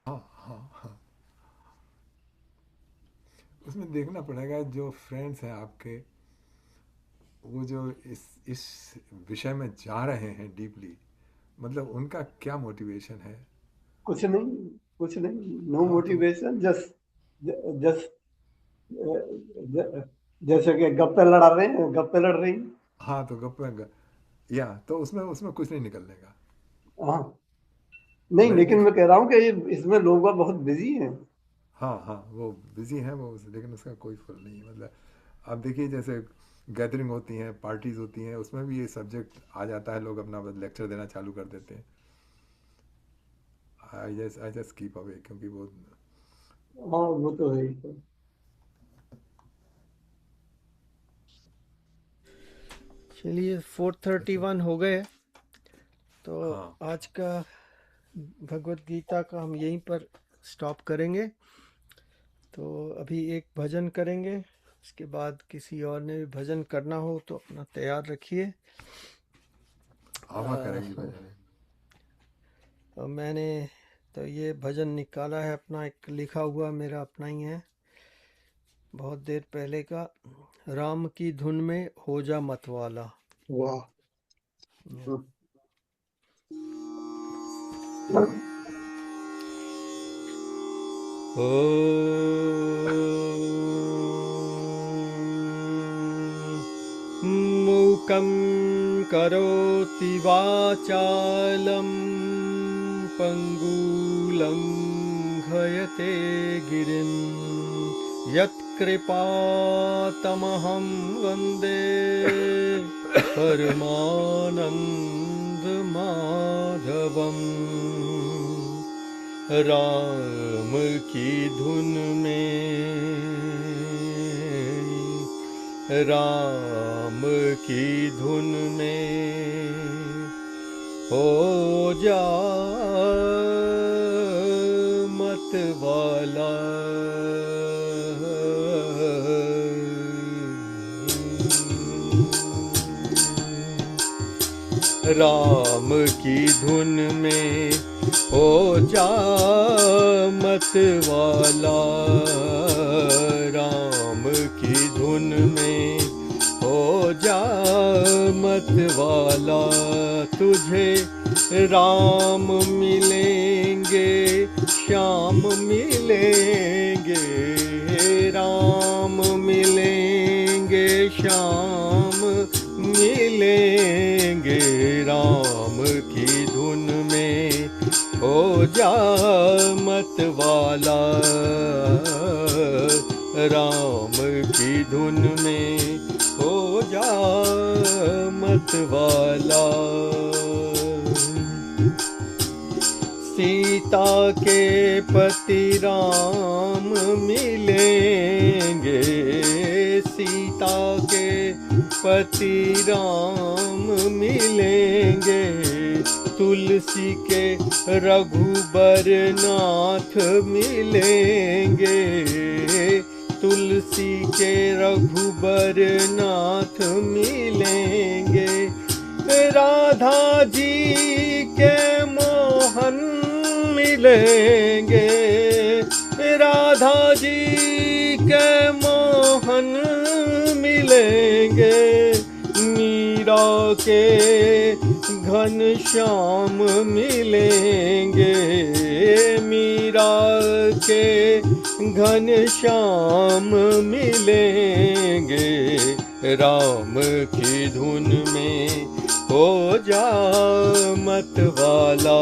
हाँ हाँ हाँ। उसमें देखना पड़ेगा जो फ्रेंड्स हैं आपके, वो जो इस विषय में जा रहे हैं डीपली, मतलब उनका क्या मोटिवेशन है। कुछ नहीं, नो हाँ तो मोटिवेशन, जस्ट जस्ट जैसे कि गप्पे लड़ा रहे हैं, गप्पे लड़ रही हैं। हाँ तो या तो उसमें उसमें कुछ नहीं निकलने का। हाँ, नहीं, मैंने लेकिन देख मैं कह रहा हूँ कि इसमें लोग बहुत बिजी हैं। हाँ हाँ, वो बिजी हैं वो, लेकिन उसका कोई फल नहीं है। मतलब आप देखिए, जैसे गैदरिंग होती हैं, पार्टीज होती हैं, उसमें भी ये सब्जेक्ट आ जाता है, लोग अपना लेक्चर देना चालू कर देते हैं। आई जस्ट कीप अवे, क्योंकि वो हाँ, वो तो है ही। चलिए 4:31 हो गए, तो हाँ आज का भगवत गीता का हम यहीं पर स्टॉप करेंगे। तो अभी एक भजन करेंगे, उसके बाद किसी और ने भी भजन करना हो तो अपना तैयार रखिए। आभा करेंगी भजन। और मैंने तो ये भजन निकाला है अपना, एक लिखा हुआ मेरा अपना ही है, बहुत देर पहले का। राम की धुन में हो जा मतवाला। वाह। मूकं करोति वाचालं पङ्गुलं घयते गिरिं यत्कृपातमहं वन्दे परमानन्दमाधवम्। राम की धुन में हो जा राम की धुन में हो जा मत वाला, राम की धुन में हो जा मत वाला। तुझे राम मिलेंगे श्याम मिलेंगे, राम मिलेंगे श्याम मिलेंगे। राम की धुन में हो जा मत वाला, राम की धुन में हो जा मत वाला। सीता के पति राम मिलेंगे, सीता के पति राम मिलेंगे। तुलसी के रघुबर नाथ मिलेंगे, तुलसी के रघुबर नाथ मिलेंगे। राधा जी के मोहन मिलेंगे, राधा जी के मोहन मिलेंगे। मीरा के घन श्याम मिलेंगे, मीरा के घन श्याम मिलेंगे। राम की धुन में हो जा मत वाला,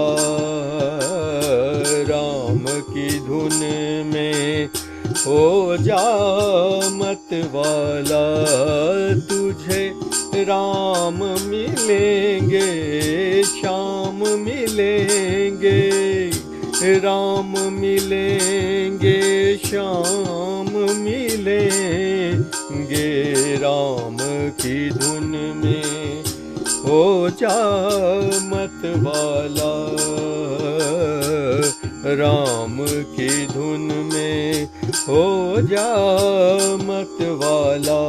राम की धुन में हो जा मत वाला। तुझे राम मिलेंगे श्याम मिलेंगे, राम मिलेंगे श्याम मिलेंगे। राम की धुन में हो जा मत वाला, राम की धुन में हो जा मत वाला।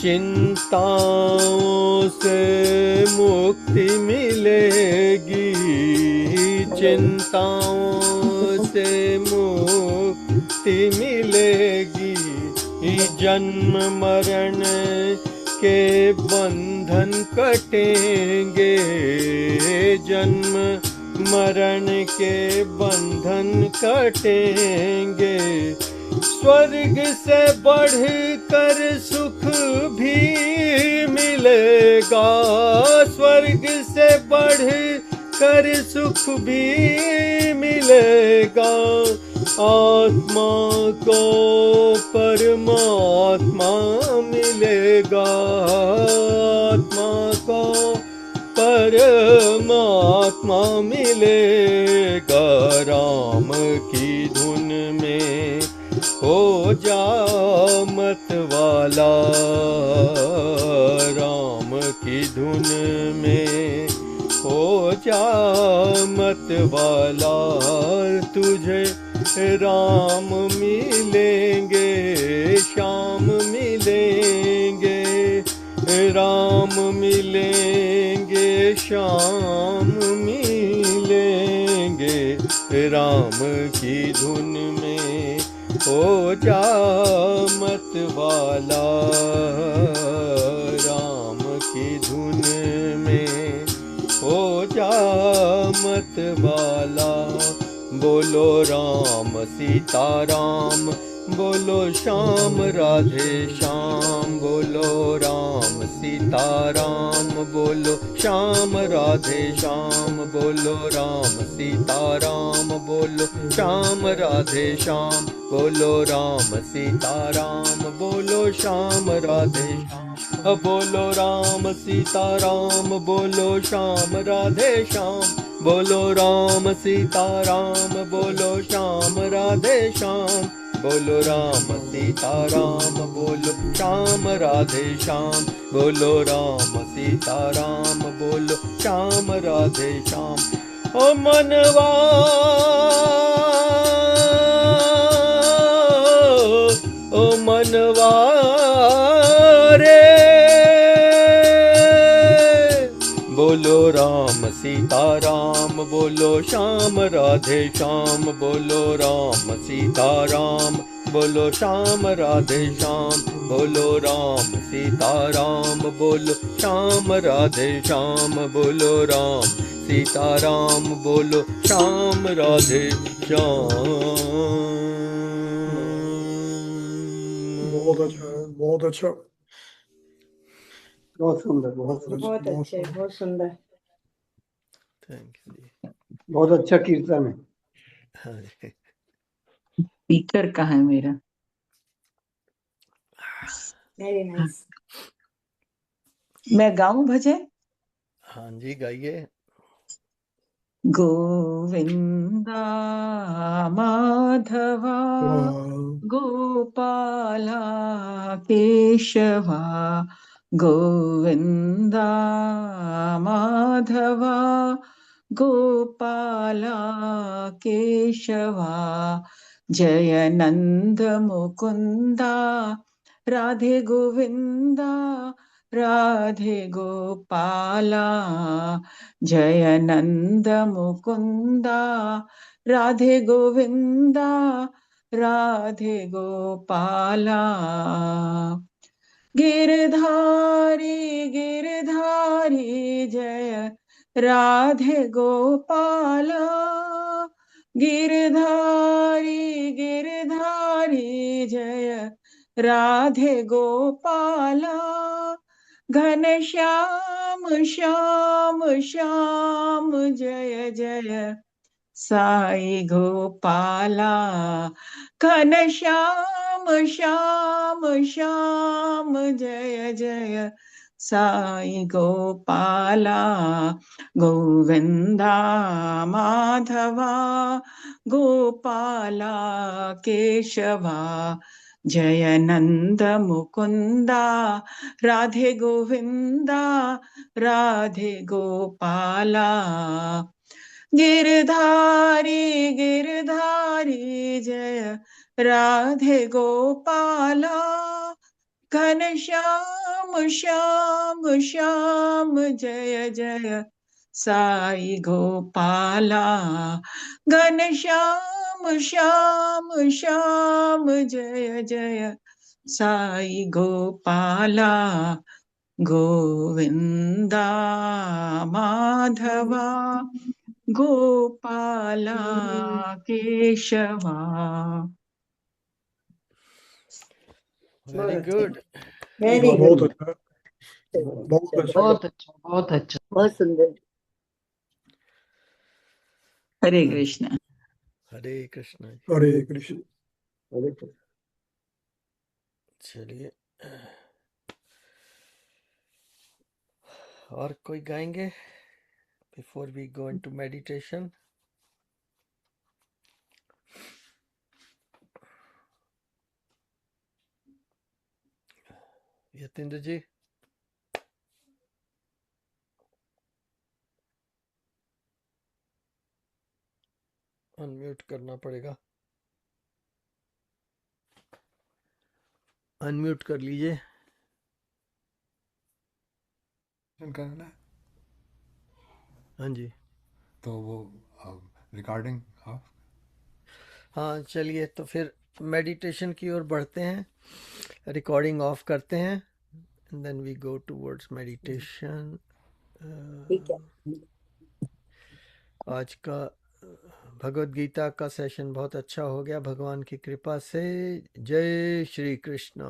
चिंताओं से मुक्ति मिलेगी, चिंताओं से मुक्ति मिलेगी। जन्म मरण के बंधन कटेंगे, जन्म मरण के बंधन कटेंगे। स्वर्ग से बढ़कर सुख भी मिलेगा, स्वर्ग से बढ़कर सुख भी मिलेगा। आत्मा को परमात्मा मिलेगा, आत्मा को परमात्मा मिलेगा। राम की धुन में हो जा मत वाला, राम की धुन में हो जा मत वाला। तुझे राम मिलेंगे श्याम मिलेंगे, राम मिलेंगे श्याम मिलेंगे। राम की धुन में हो जा मत वाला, राम की धुन में हो जा मत वाला। बोलो राम सीताराम, बोलो श्याम राधे श्याम, बोलो राम सीताराम, बोलो श्याम राधे श्याम, बोलो राम सीताराम, बोलो श्याम राधे श्याम, बोलो राम सीताराम, बोलो श्याम राधे श्याम, बोलो राम सीताराम, बोलो श्याम राधे श्याम, बोलो राम सीताराम, बोलो श्याम राधे श्याम, बोलो राम सीताराम, बोलो श्याम राधे श्याम, बोलो राम सीताराम, बोलो श्याम राधे श्याम। ओ मनवा रे बोलो राम सीताराम, बोलो श्याम राधे श्याम, बोलो राम सीताराम, बोलो श्याम राधे श्याम, बोलो राम सीताराम, बोलो श्याम राधे श्याम, बोलो राम सीताराम, बोलो श्याम राधे श्याम। बहुत अच्छा है, बहुत अच्छा, बहुत सुंदर, बहुत बहुत सुंदर, अच्छा, बहुत बहुत अच्छे, सुंदर। बहुत सुंदर। थैंक यू जी। बहुत अच्छा कीर्तन है। हाँ जी। स्पीकर कहाँ है मेरा? Very nice. मैं गाऊं भजन? हाँ जी, गाइए। गोविंदा माधवा Wow. गोपाला केशवा, गोविंदा माधवा गोपाला केशवा, जय नंद मुकुंदा राधे गोविंदा राधे गोपाला, जय नंद मुकुंदा राधे गोविंदा राधे गोपाला, गिरधारी गिरधारी जय राधे गोपाला, गिरधारी गिरधारी जय राधे गोपाला, घन श्याम श्याम श्याम जय जय साई गोपाला, घन श्याम श्याम श्याम जय जय साई गोपाला, गोविंदा माधवा गोपाला केशवा, जय नंद मुकुंदा राधे गोविंदा राधे गोपाला, गिरधारी गिरधारी जय राधे गोपाला, घन श्याम श्याम श्याम जय जय साई गोपाला, घन श्याम श्याम श्याम जय जय Sai Gopala, Govinda Madhava Gopala Keshava. Very good. Very बहुत गुड, अच्छा, बहुत अच्छा। बहुत अच्छा, बहुत अच्छा। बहुत सुंदर। हरे कृष्ण। हरे कृष्ण। हरे कृष्ण। हरे कृष्ण। चलिए, और कोई गाएंगे before we go into meditation? Yatendra ji, unmute करना पड़ेगा, अनम्यूट कर लीजिए। करना है हाँ जी, तो वो रिकॉर्डिंग ऑफ। हाँ चलिए, तो फिर मेडिटेशन की ओर बढ़ते हैं, रिकॉर्डिंग ऑफ करते हैं, and then we go towards meditation. ठीक है। आज का भगवत गीता का सेशन बहुत अच्छा हो गया भगवान की कृपा से। जय श्री कृष्ण।